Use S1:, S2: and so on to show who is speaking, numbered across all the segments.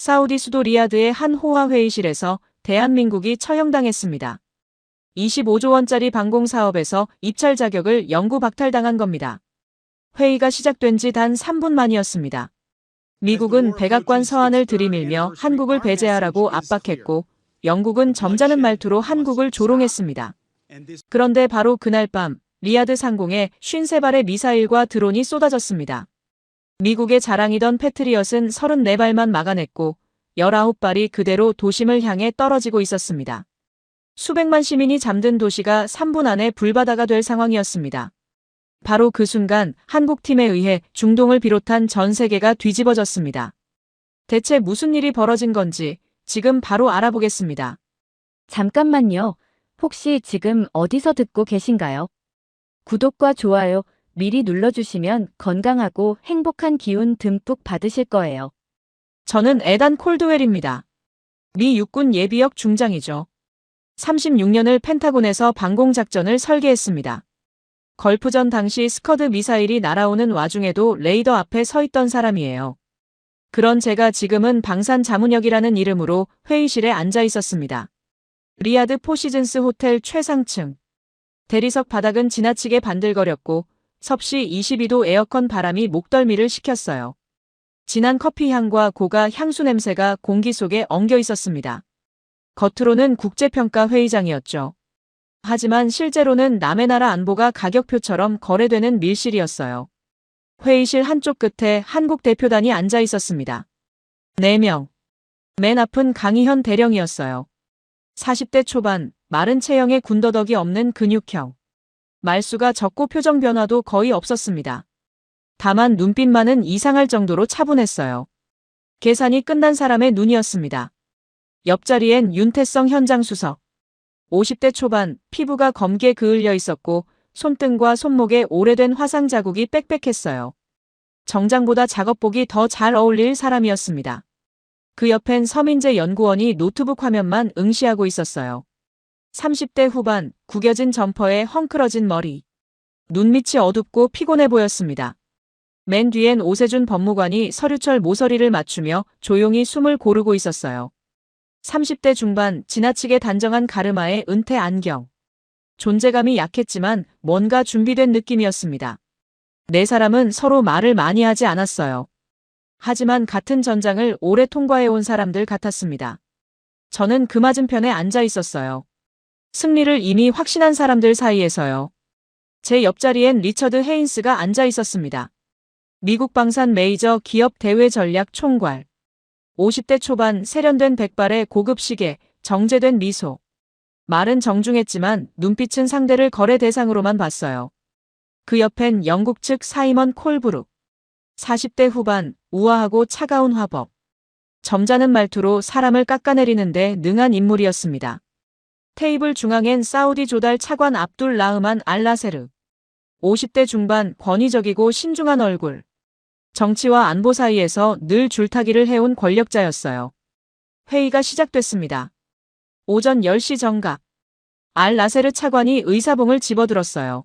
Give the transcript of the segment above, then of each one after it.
S1: 사우디 수도 리야드의 한 호화 회의실에서 대한민국이 처형당했습니다. 25조 원짜리 방공 사업에서 입찰 자격을 영구 박탈당한 겁니다. 회의가 시작된 지 단 3분 만이었습니다. 미국은 백악관 서한을 들이밀며 한국을 배제하라고 압박했고 영국은 점잖은 말투로 한국을 조롱했습니다. 그런데 바로 그날 밤 리야드 상공에 53발의 미사일과 드론이 쏟아졌습니다. 미국의 자랑이던 패트리엇은 34발만 막아냈고 19발이 그대로 도심을 향해 떨어지고 있었습니다. 수백만 시민이 잠든 도시가 3분 안에 불바다가 될 상황이었습니다. 바로 그 순간 한국팀에 의해 중동을 비롯한 전 세계가 뒤집어졌습니다. 대체 무슨 일이 벌어진 건지 지금 바로 알아보겠습니다.
S2: 잠깐만요. 혹시 지금 어디서 듣고 계신가요? 구독과 좋아요 미리 눌러주시면 건강하고 행복한 기운 듬뿍 받으실 거예요.
S1: 저는 에단 콜드웰입니다. 미 육군 예비역 중장이죠. 36년을 펜타곤에서 방공작전을 설계했습니다. 걸프전 당시 스커드 미사일이 날아오는 와중에도 레이더 앞에 서 있던 사람이에요. 그런 제가 지금은 방산자문역이라는 이름으로 회의실에 앉아 있었습니다. 리야드 포시즌스 호텔 최상층. 대리석 바닥은 지나치게 반들거렸고 섭씨 22도 에어컨 바람이 목덜미를 식혔어요. 진한 커피 향과 고가 향수 냄새가 공기 속에 엉겨 있었습니다. 겉으로는 국제평가 회의장이었죠. 하지만 실제로는 남의 나라 안보가 가격표처럼 거래되는 밀실이었어요. 회의실 한쪽 끝에 한국 대표단이 앉아 있었습니다. 4명. 맨 앞은 강희현 대령이었어요. 40대 초반, 마른 체형에 군더더기 없는 근육형. 말수가 적고 표정 변화도 거의 없었습니다. 다만 눈빛만은 이상할 정도로 차분했어요. 계산이 끝난 사람의 눈이었습니다. 옆자리엔 윤태성 현장 수석. 50대 초반, 피부가 검게 그을려 있었고 손등과 손목에 오래된 화상 자국이 빽빽했어요. 정장보다 작업복이 더 잘 어울릴 사람이었습니다. 그 옆엔 서민재 연구원이 노트북 화면만 응시하고 있었어요. 30대 후반, 구겨진 점퍼에 헝클어진 머리. 눈밑이 어둡고 피곤해 보였습니다. 맨 뒤엔 오세준 법무관이 서류철 모서리를 맞추며 조용히 숨을 고르고 있었어요. 30대 중반, 지나치게 단정한 가르마에 은퇴 안경. 존재감이 약했지만 뭔가 준비된 느낌이었습니다. 4사람은 서로 말을 많이 하지 않았어요. 하지만 같은 전장을 오래 통과해온 사람들 같았습니다. 저는 그 맞은편에 앉아 있었어요. 승리를 이미 확신한 사람들 사이에서요. 제 옆자리엔 리처드 헤인스가 앉아 있었습니다. 미국 방산 메이저 기업 대외 전략 총괄. 50대 초반 세련된 백발의 고급 시계, 정제된 미소. 말은 정중했지만 눈빛은 상대를 거래 대상으로만 봤어요. 그 옆엔 영국 측 사이먼 콜브룩. 40대 후반, 우아하고 차가운 화법. 점잖은 말투로 사람을 깎아내리는데 능한 인물이었습니다. 테이블 중앙엔 사우디 조달 차관 압둘 라흐만 알라세르. 50대 중반, 권위적이고 신중한 얼굴. 정치와 안보 사이에서 늘 줄타기를 해온 권력자였어요. 회의가 시작됐습니다. 오전 10시 정각. 알라세르 차관이 의사봉을 집어들었어요.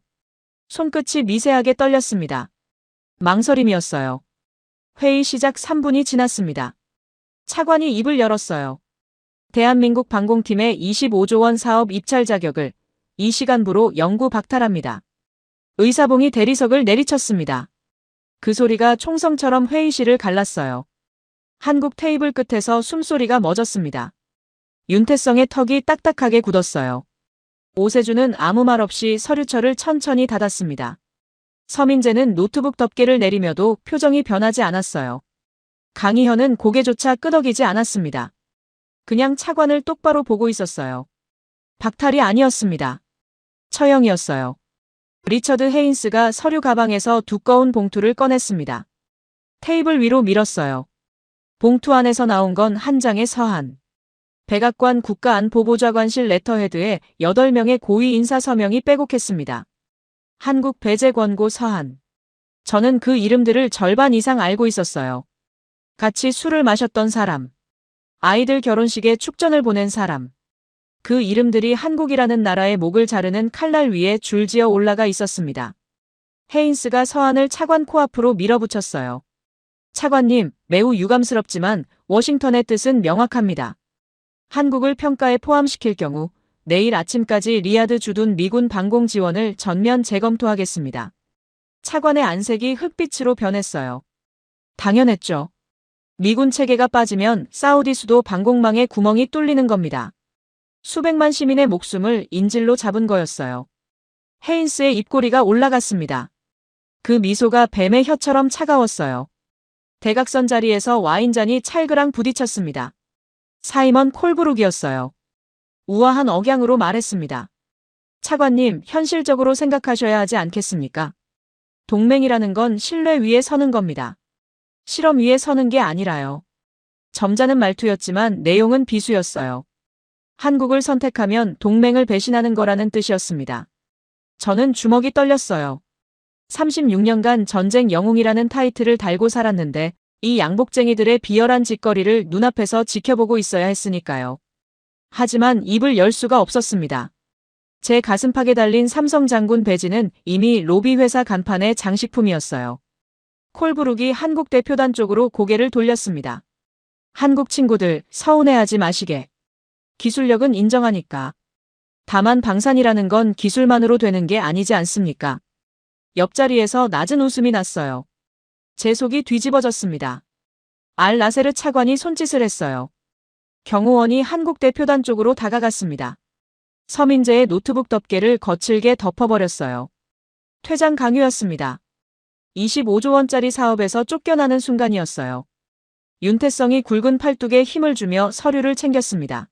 S1: 손끝이 미세하게 떨렸습니다. 망설임이었어요. 회의 시작 3분이 지났습니다. 차관이 입을 열었어요. 대한민국 방공팀의 25조 원 사업 입찰 자격을 이 시간부로 영구 박탈합니다. 의사봉이 대리석을 내리쳤습니다. 그 소리가 총성처럼 회의실을 갈랐어요. 한국 테이블 끝에서 숨소리가 멎었습니다. 윤태성의 턱이 딱딱하게 굳었어요. 오세준은 아무 말 없이 서류철을 천천히 닫았습니다. 서민재는 노트북 덮개를 내리며도 표정이 변하지 않았어요. 강희현은 고개조차 끄덕이지 않았습니다. 그냥 차관을 똑바로 보고 있었어요. 박탈이 아니었습니다. 처형이었어요. 리처드 헤인스가 서류 가방에서 두꺼운 봉투를 꺼냈습니다. 테이블 위로 밀었어요. 봉투 안에서 나온 건 한 장의 서한. 백악관 국가안보보좌관실 레터헤드에 8명의 고위 인사 서명이 빼곡했습니다. 한국 배제 권고 서한. 저는 그 이름들을 절반 이상 알고 있었어요. 같이 술을 마셨던 사람. 아이들 결혼식에 축전을 보낸 사람. 그 이름들이 한국이라는 나라의 목을 자르는 칼날 위에 줄지어 올라가 있었습니다. 헤인스가 서한을 차관 코앞으로 밀어붙였어요. 차관님, 매우 유감스럽지만 워싱턴의 뜻은 명확합니다. 한국을 평가에 포함시킬 경우 내일 아침까지 리야드 주둔 미군 방공 지원을 전면 재검토하겠습니다. 차관의 안색이 흑빛으로 변했어요. 당연했죠. 미군 체계가 빠지면 사우디 수도 방공망에 구멍이 뚫리는 겁니다. 수백만 시민의 목숨을 인질로 잡은 거였어요. 헤인스의 입꼬리가 올라갔습니다. 그 미소가 뱀의 혀처럼 차가웠어요. 대각선 자리에서 와인잔이 찰그랑 부딪혔습니다. 사이먼 콜브룩이었어요. 우아한 억양으로 말했습니다. 차관님, 현실적으로 생각하셔야 하지 않겠습니까? 동맹이라는 건 신뢰 위에 서는 겁니다. 실험 위에 서는 게 아니라요. 점잖은 말투였지만 내용은 비수였어요. 한국을 선택하면 동맹을 배신하는 거라는 뜻이었습니다. 저는 주먹이 떨렸어요. 36년간 전쟁 영웅이라는 타이틀을 달고 살았는데 이 양복쟁이들의 비열한 짓거리를 눈앞에서 지켜보고 있어야 했으니까요. 하지만 입을 열 수가 없었습니다. 제 가슴팍에 달린 삼성 장군 배지는 이미 로비 회사 간판의 장식품이었어요. 콜브룩이 한국 대표단 쪽으로 고개를 돌렸습니다. 한국 친구들, 서운해하지 마시게. 기술력은 인정하니까. 다만 방산이라는 건 기술만으로 되는 게 아니지 않습니까? 옆자리에서 낮은 웃음이 났어요. 제 속이 뒤집어졌습니다. 알 나세르 차관이 손짓을 했어요. 경호원이 한국 대표단 쪽으로 다가갔습니다. 서민재의 노트북 덮개를 거칠게 덮어버렸어요. 퇴장 강요였습니다. 25조 원짜리 사업에서 쫓겨나는 순간이었어요. 윤태성이 굵은 팔뚝에 힘을 주며 서류를 챙겼습니다.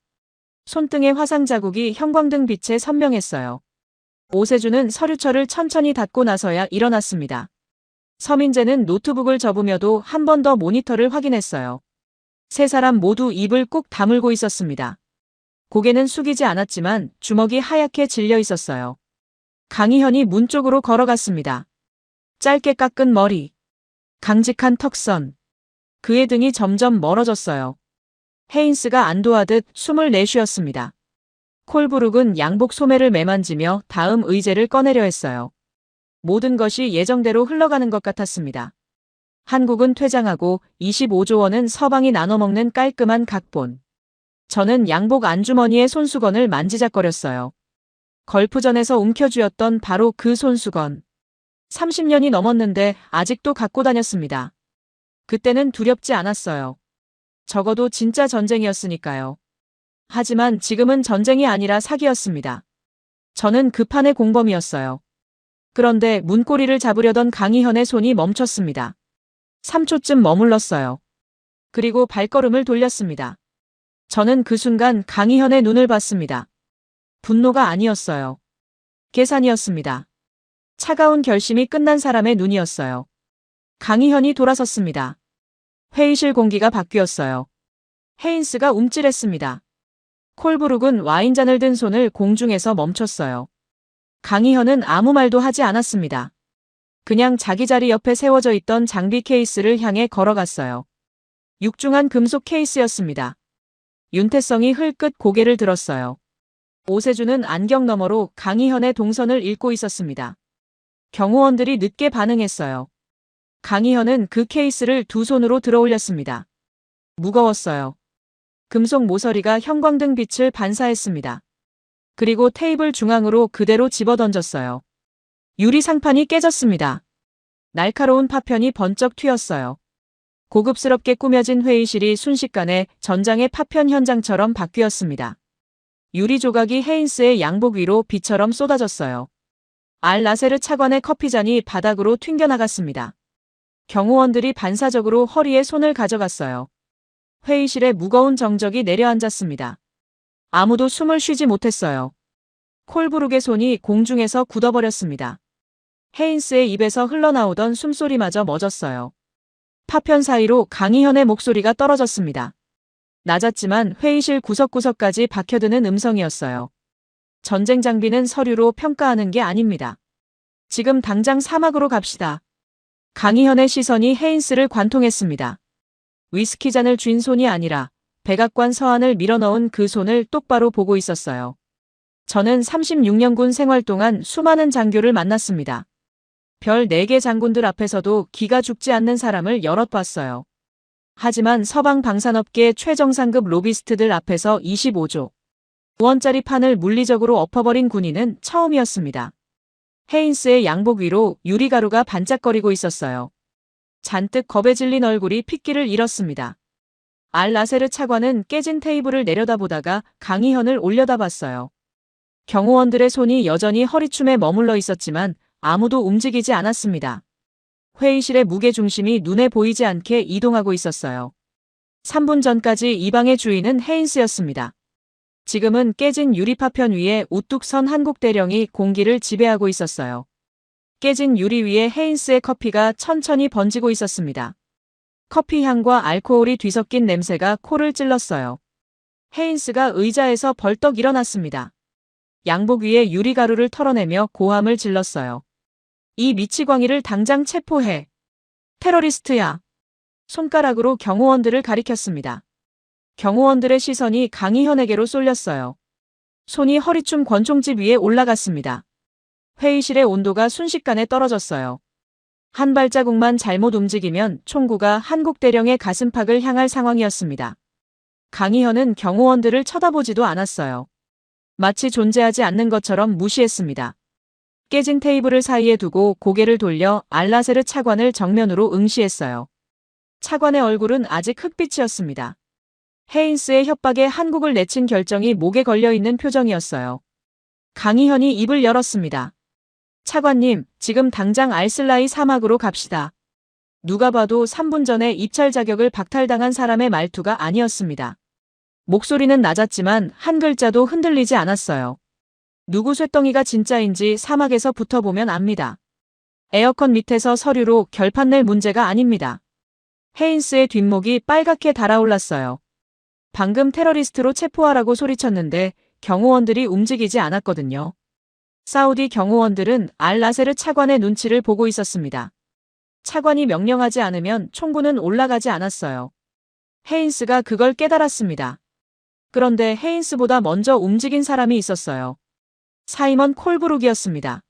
S1: 손등의 화상 자국이 형광등 빛에 선명했어요. 오세준은 서류철을 천천히 닫고 나서야 일어났습니다. 서민재는 노트북을 접으며도 한 번 더 모니터를 확인했어요. 세 사람 모두 입을 꾹 다물고 있었습니다. 고개는 숙이지 않았지만 주먹이 하얗게 질려 있었어요. 강희현이 문 쪽으로 걸어갔습니다. 짧게 깎은 머리, 강직한 턱선. 그의 등이 점점 멀어졌어요. 헤인스가 안도하듯 숨을 내쉬었습니다. 콜브룩은 양복 소매를 매만지며 다음 의제를 꺼내려 했어요. 모든 것이 예정대로 흘러가는 것 같았습니다. 한국은 퇴장하고 25조 원은 서방이 나눠먹는 깔끔한 각본. 저는 양복 안주머니의 손수건을 만지작거렸어요. 걸프전에서 움켜쥐었던 바로 그 손수건. 30년이 넘었는데 아직도 갖고 다녔습니다. 그때는 두렵지 않았어요. 적어도 진짜 전쟁이었으니까요. 하지만 지금은 전쟁이 아니라 사기였습니다. 저는 그 판의 공범이었어요. 그런데 문고리를 잡으려던 강희현의 손이 멈췄습니다. 3초쯤 머물렀어요. 그리고 발걸음을 돌렸습니다. 저는 그 순간 강희현의 눈을 봤습니다. 분노가 아니었어요. 계산이었습니다. 차가운 결심이 끝난 사람의 눈이었어요. 강희현이 돌아섰습니다. 회의실 공기가 바뀌었어요. 헤인스가 움찔했습니다. 콜브룩은 와인잔을 든 손을 공중에서 멈췄어요. 강희현은 아무 말도 하지 않았습니다. 그냥 자기 자리 옆에 세워져 있던 장비 케이스를 향해 걸어갔어요. 육중한 금속 케이스였습니다. 윤태성이 흘끗 고개를 들었어요. 오세준은 안경 너머로 강희현의 동선을 읽고 있었습니다. 경호원들이 늦게 반응했어요. 강희현은 그 케이스를 두 손으로 들어올렸습니다. 무거웠어요. 금속 모서리가 형광등 빛을 반사했습니다. 그리고 테이블 중앙으로 그대로 집어던졌어요. 유리 상판이 깨졌습니다. 날카로운 파편이 번쩍 튀었어요. 고급스럽게 꾸며진 회의실이 순식간에 전장의 파편 현장처럼 바뀌었습니다. 유리 조각이 헤인스의 양복 위로 비처럼 쏟아졌어요. 알 나세르 차관의 커피잔이 바닥으로 튕겨나갔습니다. 경호원들이 반사적으로 허리에 손을 가져갔어요. 회의실에 무거운 정적이 내려앉았습니다. 아무도 숨을 쉬지 못했어요. 콜브룩의 손이 공중에서 굳어버렸습니다. 헤인스의 입에서 흘러나오던 숨소리마저 멎었어요. 파편 사이로 강희현의 목소리가 떨어졌습니다. 낮았지만 회의실 구석구석까지 박혀드는 음성이었어요. 전쟁 장비는 서류로 평가하는 게 아닙니다. 지금 당장 사막으로 갑시다. 강희현의 시선이 헤인스를 관통했습니다. 위스키 잔을 쥔 손이 아니라 백악관 서한을 밀어넣은 그 손을 똑바로 보고 있었어요. 저는 36년 군 생활 동안 수많은 장교를 만났습니다. 별 4개 장군들 앞에서도 기가 죽지 않는 사람을 여럿 봤어요. 하지만 서방 방산업계 최정상급 로비스트들 앞에서 25조 원짜리 판을 물리적으로 엎어버린 군인은 처음이었습니다. 헤인스의 양복 위로 유리가루가 반짝거리고 있었어요. 잔뜩 겁에 질린 얼굴이 핏기를 잃었습니다. 알라세르 차관은 깨진 테이블을 내려다보다가 강희현을 올려다봤어요. 경호원들의 손이 여전히 허리춤에 머물러 있었지만 아무도 움직이지 않았습니다. 회의실의 무게중심이 눈에 보이지 않게 이동하고 있었어요. 3분 전까지 이 방의 주인은 헤인스였습니다. 지금은 깨진 유리파편 위에 우뚝 선 한국 대령이 공기를 지배하고 있었어요. 깨진 유리 위에 헤인스의 커피가 천천히 번지고 있었습니다. 커피 향과 알코올이 뒤섞인 냄새가 코를 찔렀어요. 헤인스가 의자에서 벌떡 일어났습니다. 양복 위에 유리가루를 털어내며 고함을 질렀어요. 이 미치광이를 당장 체포해. 테러리스트야. 손가락으로 경호원들을 가리켰습니다. 경호원들의 시선이 강희현에게로 쏠렸어요. 손이 허리춤 권총집 위에 올라갔습니다. 회의실의 온도가 순식간에 떨어졌어요. 한 발자국만 잘못 움직이면 총구가 한국 대령의 가슴팍을 향할 상황이었습니다. 강희현은 경호원들을 쳐다보지도 않았어요. 마치 존재하지 않는 것처럼 무시했습니다. 깨진 테이블을 사이에 두고 고개를 돌려 알라세르 차관을 정면으로 응시했어요. 차관의 얼굴은 아직 흑빛이었습니다. 헤인스의 협박에 한국을 내친 결정이 목에 걸려있는 표정이었어요. 강희현이 입을 열었습니다. 차관님, 지금 당장 알슬라이 사막으로 갑시다. 누가 봐도 3분 전에 입찰 자격을 박탈당한 사람의 말투가 아니었습니다. 목소리는 낮았지만 한 글자도 흔들리지 않았어요. 누구 쇳덩이가 진짜인지 사막에서 붙어보면 압니다. 에어컨 밑에서 서류로 결판 낼 문제가 아닙니다. 헤인스의 뒷목이 빨갛게 달아올랐어요. 방금 테러리스트로 체포하라고 소리쳤는데 경호원들이 움직이지 않았거든요. 사우디 경호원들은 알라세르 차관의 눈치를 보고 있었습니다. 차관이 명령하지 않으면 총구는 올라가지 않았어요. 헤인스가 그걸 깨달았습니다. 그런데 헤인스보다 먼저 움직인 사람이 있었어요. 사이먼 콜브룩이었습니다.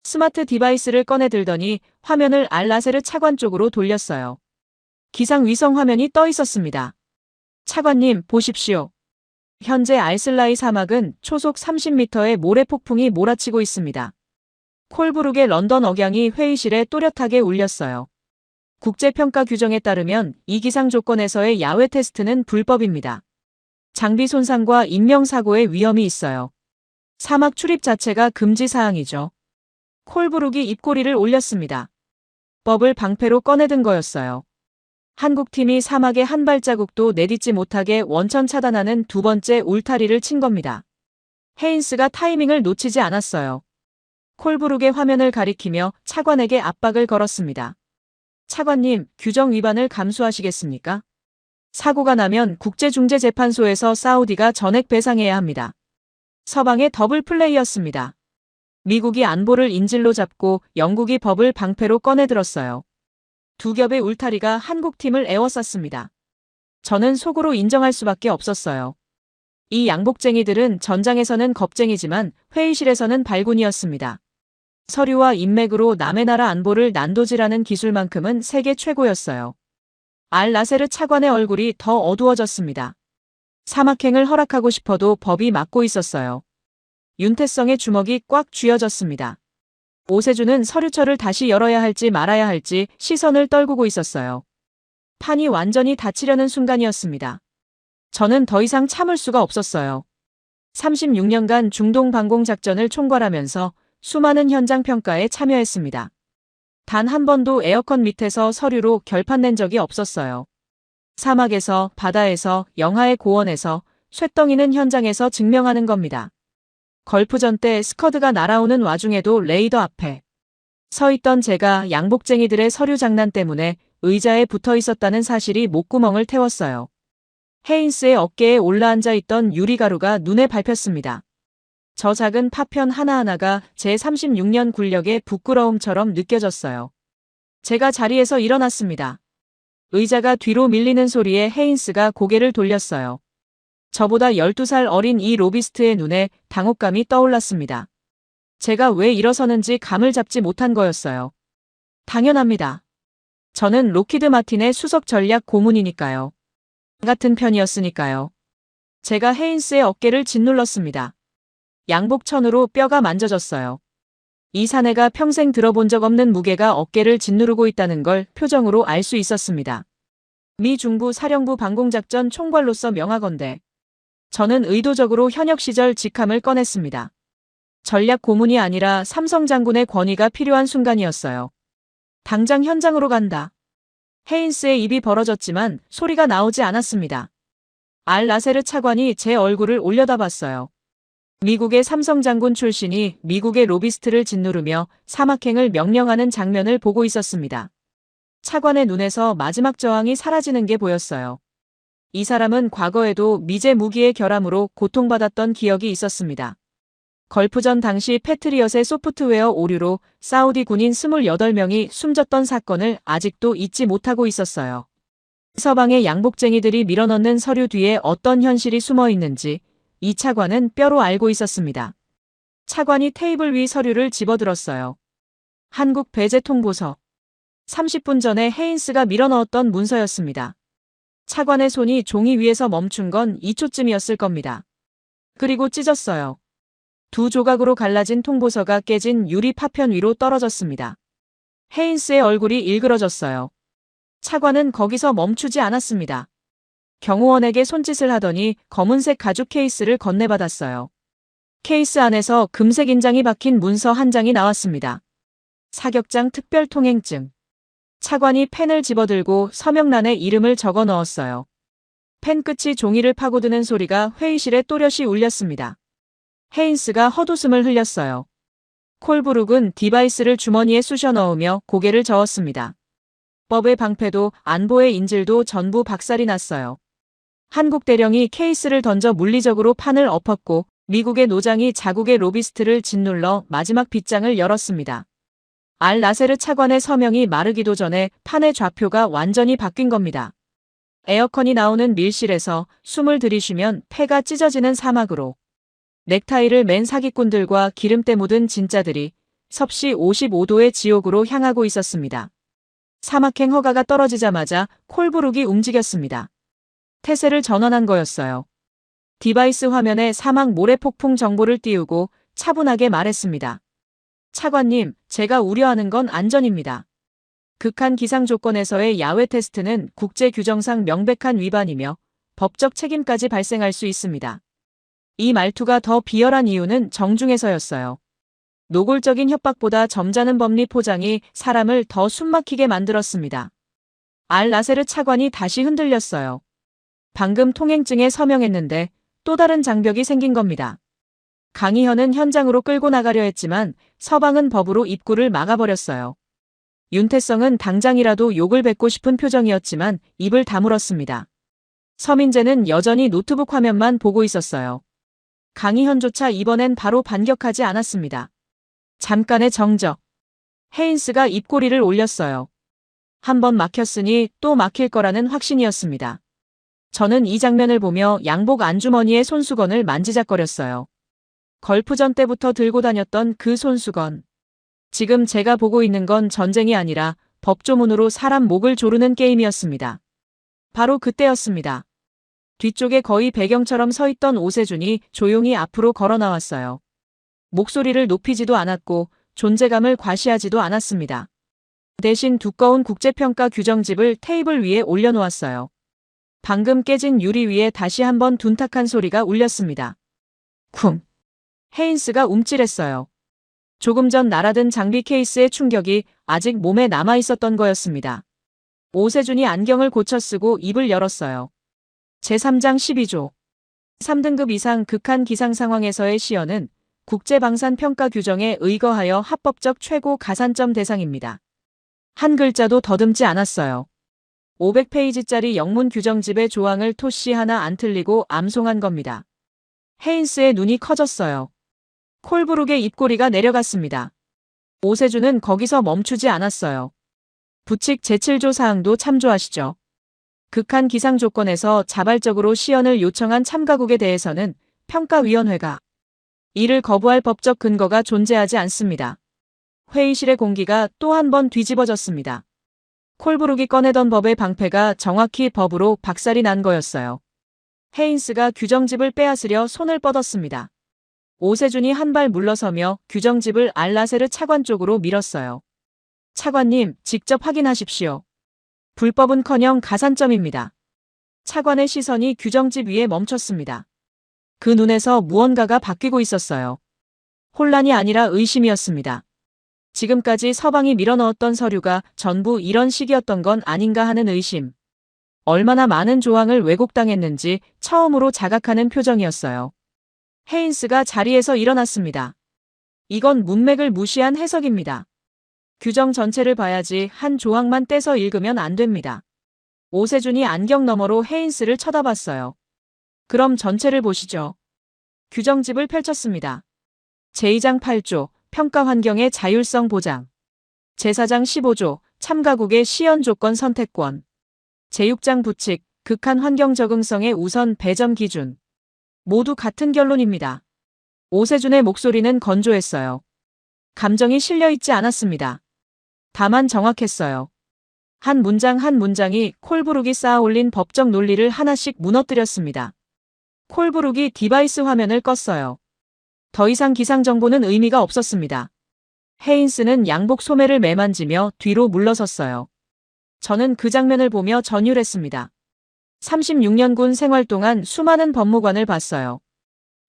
S1: 스마트 디바이스를 꺼내 들더니 화면을 알라세르 차관 쪽으로 돌렸어요. 기상 위성 화면이 떠 있었습니다. 차관님, 보십시오. 현재 알슬라이 사막은 초속 30m의 모래폭풍이 몰아치고 있습니다. 콜브룩의 런던 억양이 회의실에 또렷하게 울렸어요. 국제평가 규정에 따르면 이 기상 조건에서의 야외 테스트는 불법입니다. 장비 손상과 인명사고의 위험이 있어요. 사막 출입 자체가 금지 사항이죠. 콜브룩이 입꼬리를 올렸습니다. 법을 방패로 꺼내든 거였어요. 한국팀이 사막의 한 발자국도 내딛지 못하게 원천 차단하는 두 번째 울타리를 친 겁니다. 헤인스가 타이밍을 놓치지 않았어요. 콜브룩의 화면을 가리키며 차관에게 압박을 걸었습니다. 차관님, 규정 위반을 감수하시겠습니까? 사고가 나면 국제중재재판소에서 사우디가 전액 배상해야 합니다. 서방의 더블 플레이였습니다. 미국이 안보를 인질로 잡고 영국이 법을 방패로 꺼내들었어요. 두 겹의 울타리가 한국 팀을 에워쌌습니다. 저는 속으로 인정할 수밖에 없었어요. 이 양복쟁이들은 전장에서는 겁쟁이지만 회의실에서는 발군이었습니다. 서류와 인맥으로 남의 나라 안보를 난도질하는 기술만큼은 세계 최고였어요. 알라세르 차관의 얼굴이 더 어두워졌습니다. 사막행을 허락하고 싶어도 법이 막고 있었어요. 윤태성의 주먹이 꽉 쥐어졌습니다. 오세준은 서류처를 다시 열어야 할지 말아야 할지 시선을 떨구고 있었어요. 판이 완전히 닫히려는 순간이었습니다. 저는 더 이상 참을 수가 없었어요. 36년간 중동 방공 작전을 총괄하면서 수많은 현장 평가에 참여했습니다. 단 한 번도 에어컨 밑에서 서류로 결판 낸 적이 없었어요. 사막에서, 바다에서, 영하의 고원에서, 쇳덩이는 현장에서 증명하는 겁니다. 걸프전 때 스커드가 날아오는 와중에도 레이더 앞에 서 있던 제가 양복쟁이들의 서류 장난 때문에 의자에 붙어 있었다는 사실이 목구멍을 태웠어요. 헤인스의 어깨에 올라앉아 있던 유리가루가 눈에 밟혔습니다. 저 작은 파편 하나하나가 제 36년 굴력의 부끄러움처럼 느껴졌어요. 제가 자리에서 일어났습니다. 의자가 뒤로 밀리는 소리에 헤인스가 고개를 돌렸어요. 저보다 12살 어린 이 로비스트의 눈에 당혹감이 떠올랐습니다. 제가 왜 일어서는지 감을 잡지 못한 거였어요. 당연합니다. 저는 로키드 마틴의 수석 전략 고문이니까요. 같은 편이었으니까요. 제가 헤인스의 어깨를 짓눌렀습니다. 양복천으로 뼈가 만져졌어요. 이 사내가 평생 들어본 적 없는 무게가 어깨를 짓누르고 있다는 걸 표정으로 알 수 있었습니다. 미 중부 사령부 방공작전 총괄로서 명하건대 저는 의도적으로 현역 시절 직함을 꺼냈습니다. 전략 고문이 아니라 삼성 장군의 권위가 필요한 순간이었어요. 당장 현장으로 간다. 헤인스의 입이 벌어졌지만 소리가 나오지 않았습니다. 알 라세르 차관이 제 얼굴을 올려다봤어요. 미국의 삼성 장군 출신이 미국의 로비스트를 짓누르며 사막행을 명령하는 장면을 보고 있었습니다. 차관의 눈에서 마지막 저항이 사라지는 게 보였어요. 이 사람은 과거에도 미제 무기의 결함으로 고통받았던 기억이 있었습니다. 걸프전 당시 패트리엇의 소프트웨어 오류로 사우디 군인 28명이 숨졌던 사건을 아직도 잊지 못하고 있었어요. 서방의 양복쟁이들이 밀어넣는 서류 뒤에 어떤 현실이 숨어 있는지 이 차관은 뼈로 알고 있었습니다. 차관이 테이블 위 서류를 집어들었어요. 한국 배제 통보서. 30분 전에 헤인스가 밀어넣었던 문서였습니다. 차관의 손이 종이 위에서 멈춘 건 2초쯤이었을 겁니다. 그리고 찢었어요. 두 조각으로 갈라진 통보서가 깨진 유리 파편 위로 떨어졌습니다. 헤인스의 얼굴이 일그러졌어요. 차관은 거기서 멈추지 않았습니다. 경호원에게 손짓을 하더니 검은색 가죽 케이스를 건네받았어요. 케이스 안에서 금색 인장이 박힌 문서 한 장이 나왔습니다. 사격장 특별통행증. 차관이 펜을 집어들고 서명란에 이름을 적어 넣었어요. 펜 끝이 종이를 파고드는 소리가 회의실에 또렷이 울렸습니다. 헤인스가 헛웃음을 흘렸어요. 콜브룩은 디바이스를 주머니에 쑤셔 넣으며 고개를 저었습니다. 법의 방패도 안보의 인질도 전부 박살이 났어요. 한국 대령이 케이스를 던져 물리적으로 판을 엎었고 미국의 노장이 자국의 로비스트를 짓눌러 마지막 빗장을 열었습니다. 알 라세르 차관의 서명이 마르기도 전에 판의 좌표가 완전히 바뀐 겁니다. 에어컨이 나오는 밀실에서 숨을 들이쉬면 폐가 찢어지는 사막으로 넥타이를 맨 사기꾼들과 기름때 묻은 진짜들이 섭씨 55도의 지옥으로 향하고 있었습니다. 사막행 허가가 떨어지자마자 콜브룩이 움직였습니다. 태세를 전환한 거였어요. 디바이스 화면에 사막 모래 폭풍 정보를 띄우고 차분하게 말했습니다. 차관님, 제가 우려하는 건 안전입니다. 극한 기상 조건에서의 야외 테스트는 국제 규정상 명백한 위반이며 법적 책임까지 발생할 수 있습니다. 이 말투가 더 비열한 이유는 정중에서였어요. 노골적인 협박보다 점잖은 법리 포장이 사람을 더 숨막히게 만들었습니다. 알 라세르 차관이 다시 흔들렸어요. 방금 통행증에 서명했는데 또 다른 장벽이 생긴 겁니다. 강희현은 현장으로 끌고 나가려 했지만 서방은 법으로 입구를 막아버렸어요. 윤태성은 당장이라도 욕을 뱉고 싶은 표정이었지만 입을 다물었습니다. 서민재는 여전히 노트북 화면만 보고 있었어요. 강희현조차 이번엔 바로 반격하지 않았습니다. 잠깐의 정적. 헤인스가 입꼬리를 올렸어요. 한 번 막혔으니 또 막힐 거라는 확신이었습니다. 저는 이 장면을 보며 양복 안주머니의 손수건을 만지작거렸어요. 걸프전 때부터 들고 다녔던 그 손수건. 지금 제가 보고 있는 건 전쟁이 아니라 법조문으로 사람 목을 조르는 게임이었습니다. 바로 그때였습니다. 뒤쪽에 거의 배경처럼 서 있던 오세준이 조용히 앞으로 걸어 나왔어요. 목소리를 높이지도 않았고 존재감을 과시하지도 않았습니다. 대신 두꺼운 국제평가 규정집을 테이블 위에 올려놓았어요. 방금 깨진 유리 위에 다시 한번 둔탁한 소리가 울렸습니다. 쿵. 헤인스가 움찔했어요. 조금 전 날아든 장비 케이스의 충격이 아직 몸에 남아있었던 거였습니다. 오세준이 안경을 고쳐 쓰고 입을 열었어요. 제3장 12조. 3등급 이상 극한 기상 상황에서의 시연은 국제방산평가 규정에 의거하여 합법적 최고 가산점 대상입니다. 한 글자도 더듬지 않았어요. 500페이지짜리 영문 규정집의 조항을 토씨 하나 안 틀리고 암송한 겁니다. 헤인스의 눈이 커졌어요. 콜브룩의 입꼬리가 내려갔습니다. 오세준은 거기서 멈추지 않았어요. 부칙 제7조 사항도 참조하시죠. 극한 기상 조건에서 자발적으로 시연을 요청한 참가국에 대해서는 평가위원회가 이를 거부할 법적 근거가 존재하지 않습니다. 회의실의 공기가 또 한 번 뒤집어졌습니다. 콜브룩이 꺼내던 법의 방패가 정확히 법으로 박살이 난 거였어요. 헤인스가 규정집을 빼앗으려 손을 뻗었습니다. 오세준이 한 발 물러서며 규정집을 알라세르 차관 쪽으로 밀었어요. 차관님, 직접 확인하십시오. 불법은커녕 가산점입니다. 차관의 시선이 규정집 위에 멈췄습니다. 그 눈에서 무언가가 바뀌고 있었어요. 혼란이 아니라 의심이었습니다. 지금까지 서방이 밀어넣었던 서류가 전부 이런 식이었던 건 아닌가 하는 의심. 얼마나 많은 조항을 왜곡당했는지 처음으로 자각하는 표정이었어요. 헤인스가 자리에서 일어났습니다. 이건 문맥을 무시한 해석입니다. 규정 전체를 봐야지 한 조항만 떼서 읽으면 안 됩니다. 오세준이 안경 너머로 헤인스를 쳐다봤어요. 그럼 전체를 보시죠. 규정집을 펼쳤습니다. 제2장 8조 평가 환경의 자율성 보장. 제4장 15조 참가국의 시연 조건 선택권. 제6장 부칙 극한 환경 적응성의 우선 배점 기준. 모두 같은 결론입니다. 오세준의 목소리는 건조했어요. 감정이 실려 있지 않았습니다. 다만 정확했어요. 한 문장 한 문장이 콜브룩이 쌓아올린 법적 논리를 하나씩 무너뜨렸습니다. 콜브룩이 디바이스 화면을 껐어요. 더 이상 기상 정보는 의미가 없었습니다. 헤인스는 양복 소매를 매만지며 뒤로 물러섰어요. 저는 그 장면을 보며 전율했습니다. 36년 군 생활 동안 수많은 법무관을 봤어요.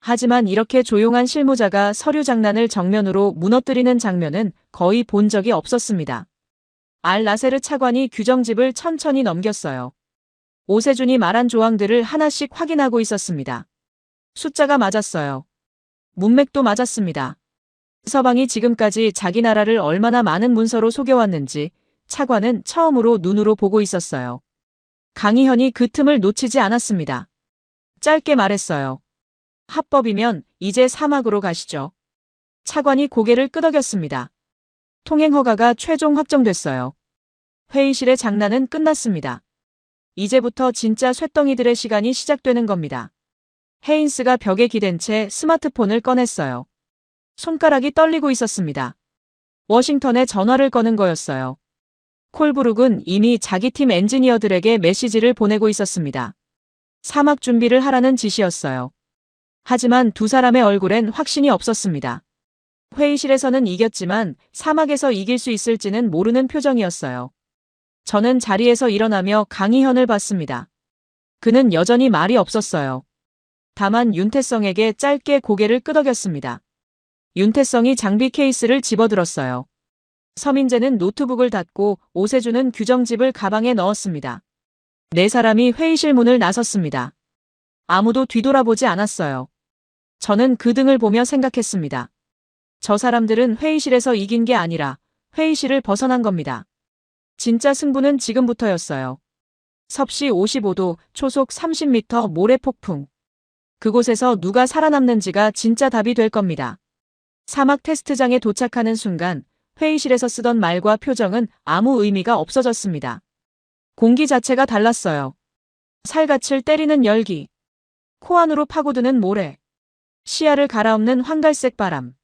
S1: 하지만 이렇게 조용한 실무자가 서류 장난을 정면으로 무너뜨리는 장면은 거의 본 적이 없었습니다. 알라세르 차관이 규정집을 천천히 넘겼어요. 오세준이 말한 조항들을 하나씩 확인하고 있었습니다. 숫자가 맞았어요. 문맥도 맞았습니다. 서방이 지금까지 자기 나라를 얼마나 많은 문서로 속여왔는지 차관은 처음으로 눈으로 보고 있었어요. 강희현이 그 틈을 놓치지 않았습니다. 짧게 말했어요. 합법이면 이제 사막으로 가시죠. 차관이 고개를 끄덕였습니다. 통행 허가가 최종 확정됐어요. 회의실의 장난은 끝났습니다. 이제부터 진짜 쇳덩이들의 시간이 시작되는 겁니다. 헤인스가 벽에 기댄 채 스마트폰을 꺼냈어요. 손가락이 떨리고 있었습니다. 워싱턴에 전화를 거는 거였어요. 콜브룩은 이미 자기 팀 엔지니어들에게 메시지를 보내고 있었습니다. 사막 준비를 하라는 지시였어요. 하지만 두 사람의 얼굴엔 확신이 없었습니다. 회의실에서는 이겼지만 사막에서 이길 수 있을지는 모르는 표정이었어요. 저는 자리에서 일어나며 강희현을 봤습니다. 그는 여전히 말이 없었어요. 다만 윤태성에게 짧게 고개를 끄덕였습니다. 윤태성이 장비 케이스를 집어들었어요. 서민재는 노트북을 닫고 오세준은 규정집을 가방에 넣었습니다. 네 사람이 회의실 문을 나섰습니다. 아무도 뒤돌아보지 않았어요. 저는 그 등을 보며 생각했습니다. 저 사람들은 회의실에서 이긴 게 아니라 회의실을 벗어난 겁니다. 진짜 승부는 지금부터였어요. 섭씨 55도, 초속 30m 모래폭풍. 그곳에서 누가 살아남는지가 진짜 답이 될 겁니다. 사막 테스트장에 도착하는 순간 회의실에서 쓰던 말과 표정은 아무 의미가 없어졌습니다. 공기 자체가 달랐어요. 살갗을 때리는 열기. 코 안으로 파고드는 모래. 시야를 갈아엎는 황갈색 바람.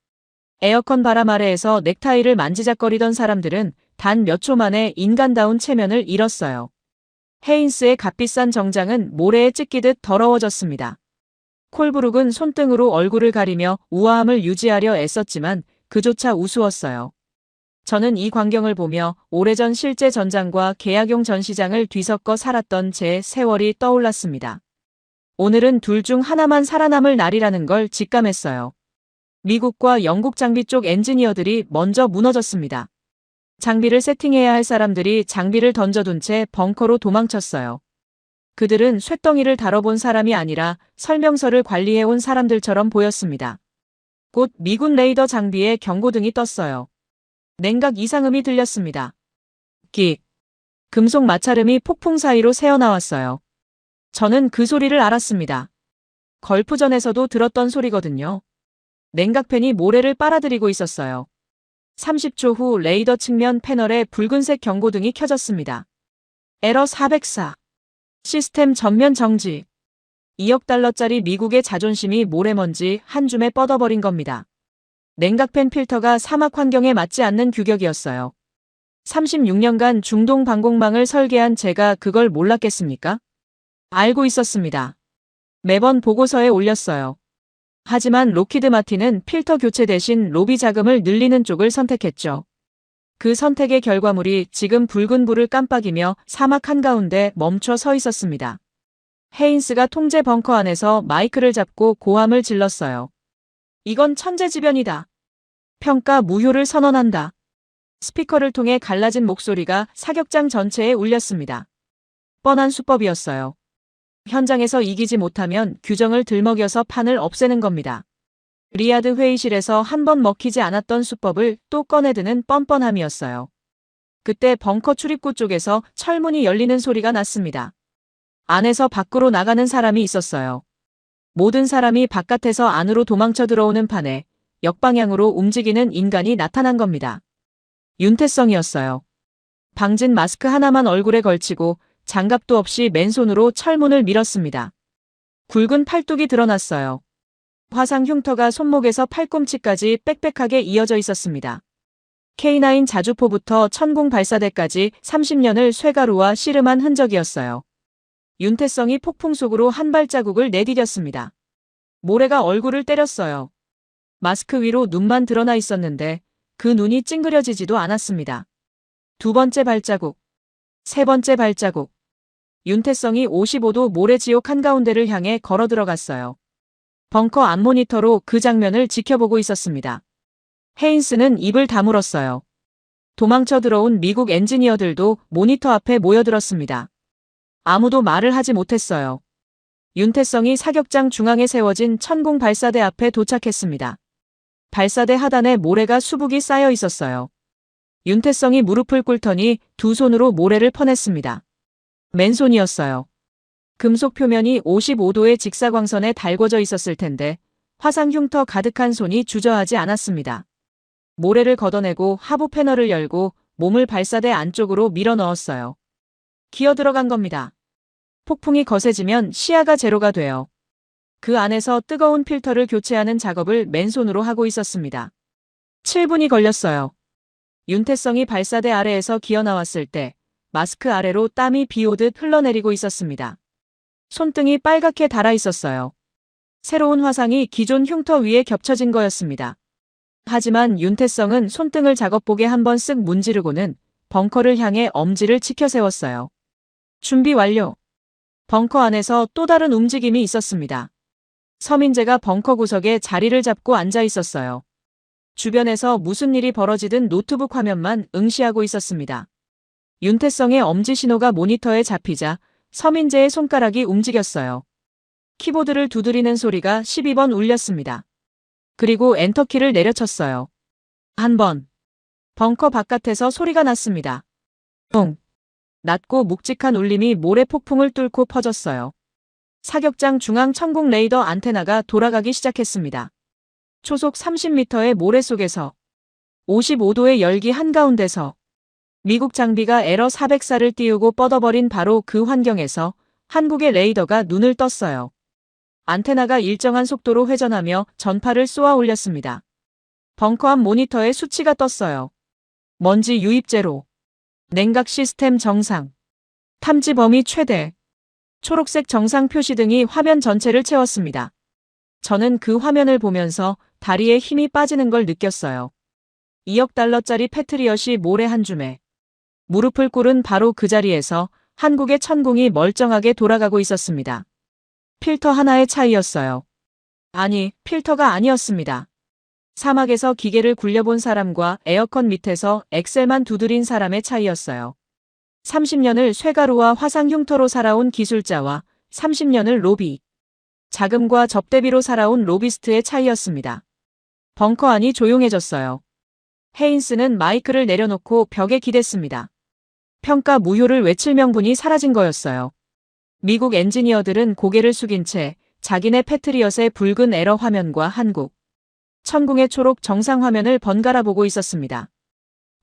S1: 에어컨 바람 아래에서 넥타이를 만지작거리던 사람들은 단 몇 초 만에 인간다운 체면을 잃었어요. 헤인스의 값비싼 정장은 모래에 찢기듯 더러워졌습니다. 콜브룩은 손등으로 얼굴을 가리며 우아함을 유지하려 애썼지만 그조차 우스웠어요. 저는 이 광경을 보며 오래전 실제 전장과 계약용 전시장을 뒤섞어 살았던 제 세월이 떠올랐습니다. 오늘은 둘 중 하나만 살아남을 날이라는 걸 직감했어요. 미국과 영국 장비 쪽 엔지니어들이 먼저 무너졌습니다. 장비를 세팅해야 할 사람들이 장비를 던져둔 채 벙커로 도망쳤어요. 그들은 쇳덩이를 다뤄본 사람이 아니라 설명서를 관리해온 사람들처럼 보였습니다. 곧 미군 레이더 장비에 경고등이 떴어요. 냉각 이상음이 들렸습니다. 끽. 금속 마찰음이 폭풍 사이로 새어나왔어요. 저는 그 소리를 알았습니다. 걸프전에서도 들었던 소리거든요. 냉각팬이 모래를 빨아들이고 있었어요. 30초 후 레이더 측면 패널에 붉은색 경고등이 켜졌습니다. 에러 404. 시스템 전면 정지. 2억 달러짜리 미국의 자존심이 모래먼지 한 줌에 뻗어버린 겁니다. 냉각팬 필터가 사막 환경에 맞지 않는 규격이었어요. 36년간 중동 방공망을 설계한 제가 그걸 몰랐겠습니까? 알고 있었습니다. 매번 보고서에 올렸어요. 하지만 록히드 마틴은 필터 교체 대신 로비 자금을 늘리는 쪽을 선택했죠. 그 선택의 결과물이 지금 붉은 불을 깜빡이며 사막 한가운데 멈춰 서 있었습니다. 헤인스가 통제 벙커 안에서 마이크를 잡고 고함을 질렀어요. 이건 천재지변이다. 평가 무효를 선언한다. 스피커를 통해 갈라진 목소리가 사격장 전체에 울렸습니다. 뻔한 수법이었어요. 현장에서 이기지 못하면 규정을 들먹여서 판을 없애는 겁니다. 리야드 회의실에서 한 번 먹히지 않았던 수법을 또 꺼내드는 뻔뻔함이었어요. 그때 벙커 출입구 쪽에서 철문이 열리는 소리가 났습니다. 안에서 밖으로 나가는 사람이 있었어요. 모든 사람이 바깥에서 안으로 도망쳐 들어오는 판에 역방향으로 움직이는 인간이 나타난 겁니다. 윤태성이었어요. 방진 마스크 하나만 얼굴에 걸치고 장갑도 없이 맨손으로 철문을 밀었습니다. 굵은 팔뚝이 드러났어요. 화상 흉터가 손목에서 팔꿈치까지 빽빽하게 이어져 있었습니다. K9 자주포부터 천궁 발사대까지 30년을 쇠가루와 씨름한 흔적이었어요. 윤태성이 폭풍 속으로 한 발자국을 내디뎠습니다. 모래가 얼굴을 때렸어요. 마스크 위로 눈만 드러나 있었는데 그 눈이 찡그려지지도 않았습니다. 두 번째 발자국, 세 번째 발자국. 윤태성이 55도 모래지옥 한가운데를 향해 걸어 들어갔어요. 벙커 앞 모니터로 그 장면을 지켜보고 있었습니다. 헤인스는 입을 다물었어요. 도망쳐 들어온 미국 엔지니어들도 모니터 앞에 모여들었습니다. 아무도 말을 하지 못했어요. 윤태성이 사격장 중앙에 세워진 천궁 발사대 앞에 도착했습니다. 발사대 하단에 모래가 수북이 쌓여 있었어요. 윤태성이 무릎을 꿇더니 두 손으로 모래를 퍼냈습니다. 맨손이었어요. 금속 표면이 55도의 직사광선에 달궈져 있었을 텐데 화상 흉터 가득한 손이 주저하지 않았습니다. 모래를 걷어내고 하부 패널을 열고 몸을 발사대 안쪽으로 밀어 넣었어요. 기어 들어간 겁니다. 폭풍이 거세지면 시야가 제로가 돼요. 그 안에서 뜨거운 필터를 교체하는 작업을 맨손으로 하고 있었습니다. 7분이 걸렸어요. 윤태성이 발사대 아래에서 기어 나왔을 때 마스크 아래로 땀이 비 오듯 흘러내리고 있었습니다. 손등이 빨갛게 달아 있었어요. 새로운 화상이 기존 흉터 위에 겹쳐진 거였습니다. 하지만 윤태성은 손등을 작업복에 한번 쓱 문지르고는 벙커를 향해 엄지를 치켜 세웠어요. 준비 완료. 벙커 안에서 또 다른 움직임이 있었습니다. 서민재가 벙커 구석에 자리를 잡고 앉아 있었어요. 주변에서 무슨 일이 벌어지든 노트북 화면만 응시하고 있었습니다. 윤태성의 엄지 신호가 모니터에 잡히자 서민재의 손가락이 움직였어요. 키보드를 두드리는 소리가 12번 울렸습니다. 그리고 엔터키를 내려쳤어요. 한 번. 벙커 바깥에서 소리가 났습니다. 웅. 낮고 묵직한 울림이 모래 폭풍을 뚫고 퍼졌어요. 사격장 중앙 천궁 레이더 안테나가 돌아가기 시작했습니다. 초속 30m의 모래 속에서 55도의 열기 한가운데서 미국 장비가 에러 404를 띄우고 뻗어버린 바로 그 환경에서 한국의 레이더가 눈을 떴어요. 안테나가 일정한 속도로 회전하며 전파를 쏘아 올렸습니다. 벙커 앞 모니터에 수치가 떴어요. 먼지 유입 제로. 냉각 시스템 정상. 탐지 범위 최대. 초록색 정상 표시 등이 화면 전체를 채웠습니다. 저는 그 화면을 보면서 다리에 힘이 빠지는 걸 느꼈어요. 2억 달러짜리 패트리엇이 모래 한 줌에 무릎을 꿇은 바로 그 자리에서 한국의 천궁이 멀쩡하게 돌아가고 있었습니다. 필터 하나의 차이였어요. 아니, 필터가 아니었습니다. 사막에서 기계를 굴려본 사람과 에어컨 밑에서 엑셀만 두드린 사람의 차이였어요. 30년을 쇠가루와 화상 흉터로 살아온 기술자와 30년을 로비, 자금과 접대비로 살아온 로비스트의 차이였습니다. 벙커 안이 조용해졌어요. 헤인스는 마이크를 내려놓고 벽에 기댔습니다. 평가 무효를 외칠 명분이 사라진 거였어요. 미국 엔지니어들은 고개를 숙인 채 자기네 패트리엇의 붉은 에러 화면과 한국 천궁의 초록 정상 화면을 번갈아 보고 있었습니다.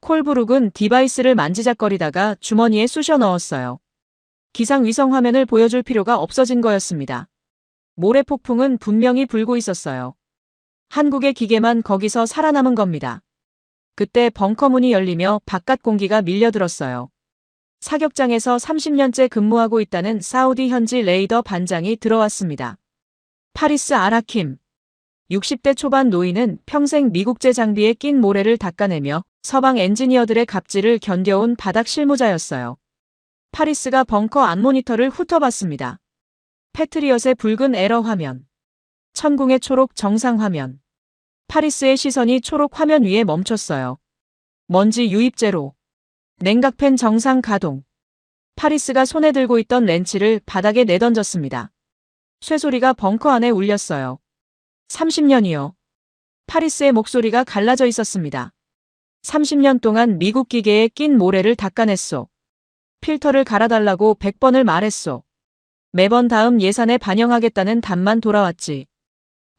S1: 콜브룩은 디바이스를 만지작거리다가 주머니에 쑤셔 넣었어요. 기상위성 화면을 보여줄 필요가 없어진 거였습니다. 모래 폭풍은 분명히 불고 있었어요. 한국의 기계만 거기서 살아남은 겁니다. 그때 벙커 문이 열리며 바깥 공기가 밀려들었어요. 사격장에서 30년째 근무하고 있다는 사우디 현지 레이더 반장이 들어왔습니다. 파리스 알하킴. 60대 초반 노인은 평생 미국제 장비에 낀 모래를 닦아내며 서방 엔지니어들의 갑질을 견뎌온 바닥 실무자였어요. 파리스가 벙커 안 모니터를 훑어봤습니다. 패트리엇의 붉은 에러 화면. 천궁의 초록 정상 화면. 파리스의 시선이 초록 화면 위에 멈췄어요. 먼지 유입 제로. 냉각팬 정상 가동. 파리스가 손에 들고 있던 렌치를 바닥에 내던졌습니다. 쇠소리가 벙커 안에 울렸어요. 30년이요. 파리스의 목소리가 갈라져 있었습니다. 30년 동안 미국 기계에 낀 모래를 닦아냈소. 필터를 갈아달라고 100번을 말했소. 매번 다음 예산에 반영하겠다는 답만 돌아왔지.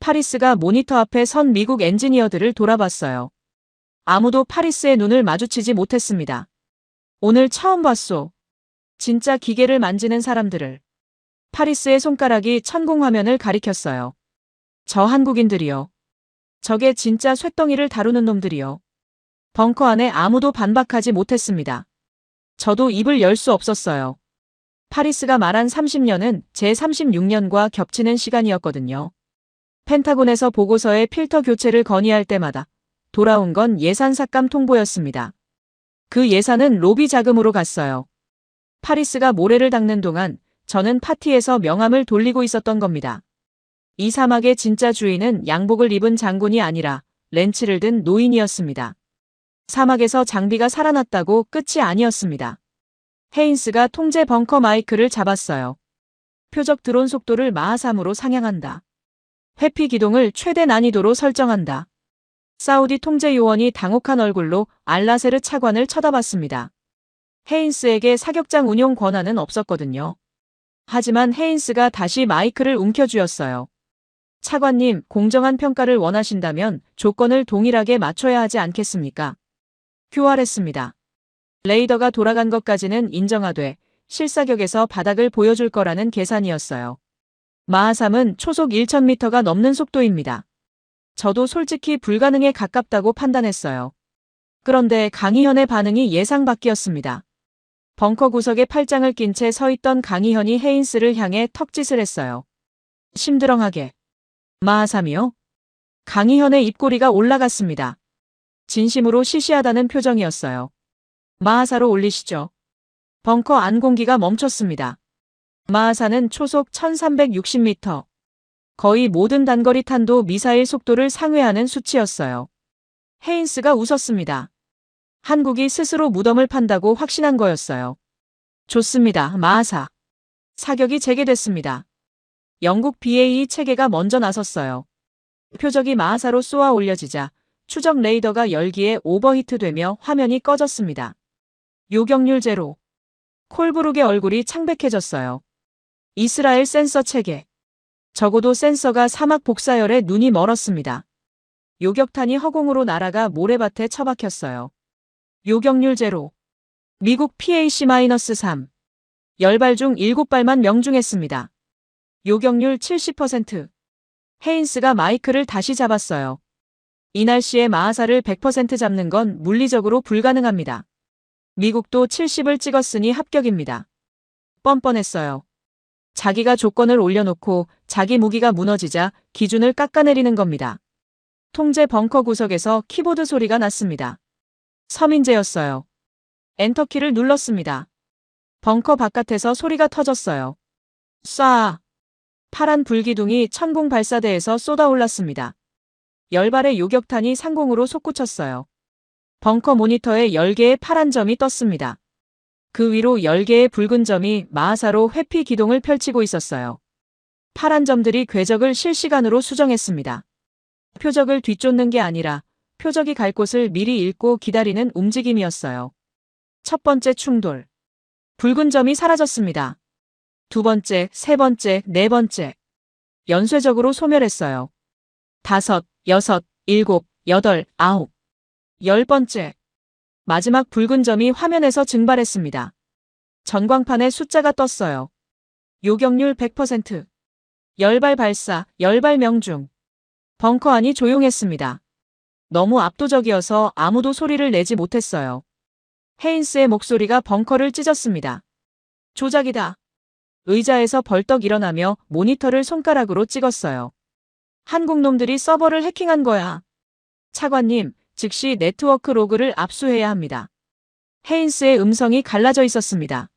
S1: 파리스가 모니터 앞에 선 미국 엔지니어들을 돌아봤어요. 아무도 파리스의 눈을 마주치지 못했습니다. 오늘 처음 봤소. 진짜 기계를 만지는 사람들을. 파리스의 손가락이 천공 화면을 가리켰어요. 저 한국인들이요. 저게 진짜 쇳덩이를 다루는 놈들이요. 벙커 안에 아무도 반박하지 못했습니다. 저도 입을 열 수 없었어요. 파리스가 말한 30년은 제 36년과 겹치는 시간이었거든요. 펜타곤에서 보고서에 필터 교체를 건의할 때마다 돌아온 건 예산 삭감 통보였습니다. 그 예산은 로비 자금으로 갔어요. 파리스가 모래를 닦는 동안 저는 파티에서 명함을 돌리고 있었던 겁니다. 이 사막의 진짜 주인은 양복을 입은 장군이 아니라 렌치를 든 노인이었습니다. 사막에서 장비가 살아났다고 끝이 아니었습니다. 헤인스가 통제 벙커 마이크를 잡았어요. 표적 드론 속도를 마하 3으로 상향한다. 회피 기동을 최대 난이도로 설정한다. 사우디 통제 요원이 당혹한 얼굴로 알라세르 차관을 쳐다봤습니다. 헤인스에게 사격장 운용 권한은 없었거든요. 하지만 헤인스가 다시 마이크를 움켜쥐었어요. 차관님, 공정한 평가를 원하신다면 조건을 동일하게 맞춰야 하지 않겠습니까? QR했습니다. 레이더가 돌아간 것까지는 인정하되 실사격에서 바닥을 보여줄 거라는 계산이었어요. 마하 3은 초속 1000m가 넘는 속도입니다. 저도 솔직히 불가능에 가깝다고 판단했어요. 그런데 강희현의 반응이 예상 밖이었습니다. 벙커 구석에 팔짱을 낀 채 서 있던 강희현이 헤인스를 향해 턱짓을 했어요. 심드렁하게. 마하 3이요? 강희현의 입꼬리가 올라갔습니다. 진심으로 시시하다는 표정이었어요. 마하 4로 올리시죠. 벙커 안 공기가 멈췄습니다. 마하 4는 초속 1360m. 거의 모든 단거리 탄도 미사일 속도를 상회하는 수치였어요. 헤인스가 웃었습니다. 한국이 스스로 무덤을 판다고 확신한 거였어요. 좋습니다. 마하 4. 사격이 재개됐습니다. 영국 BAE 체계가 먼저 나섰어요. 표적이 마하 4로 쏘아 올려지자 추적 레이더가 열기에 오버히트되며 화면이 꺼졌습니다. 요격률 제로. 콜브룩의 얼굴이 창백해졌어요. 이스라엘 센서 체계. 적어도 센서가 사막 복사열에 눈이 멀었습니다. 요격탄이 허공으로 날아가 모래밭에 처박혔어요. 요격률 제로. 미국 PAC-3. 10발 중 7발만 명중했습니다. 요격률 70%. 헤인스가 마이크를 다시 잡았어요. 이 날씨에 마하 4를 100% 잡는 건 물리적으로 불가능합니다. 미국도 70을 찍었으니 합격입니다. 뻔뻔했어요. 자기가 조건을 올려놓고 자기 무기가 무너지자 기준을 깎아내리는 겁니다. 통제 벙커 구석에서 키보드 소리가 났습니다. 서민재였어요. 엔터키를 눌렀습니다. 벙커 바깥에서 소리가 터졌어요. 쏴! 파란 불기둥이 천공 발사대에서 쏟아올랐습니다. 10발의 요격탄이 상공으로 솟구쳤어요. 벙커 모니터에 10개의 파란 점이 떴습니다. 그 위로 10개의 붉은 점이 마하 4로 회피 기동을 펼치고 있었어요. 파란 점들이 궤적을 실시간으로 수정했습니다. 표적을 뒤쫓는 게 아니라 표적이 갈 곳을 미리 읽고 기다리는 움직임이었어요. 첫 번째 충돌. 붉은 점이 사라졌습니다. 두 번째, 세 번째, 네 번째. 연쇄적으로 소멸했어요. 5, 6, 7, 8, 9. 10번째. 마지막 붉은 점이 화면에서 증발했습니다. 전광판에 숫자가 떴어요. 요격률 100%. 10발 발사, 10발 명중. 벙커 안이 조용했습니다. 너무 압도적이어서 아무도 소리를 내지 못했어요. 헤인스의 목소리가 벙커를 찢었습니다. 조작이다. 의자에서 벌떡 일어나며 모니터를 손가락으로 찍었어요. 한국 놈들이 서버를 해킹한 거야. 차관님, 즉시 네트워크 로그를 압수해야 합니다. 헤인스의 음성이 갈라져 있었습니다.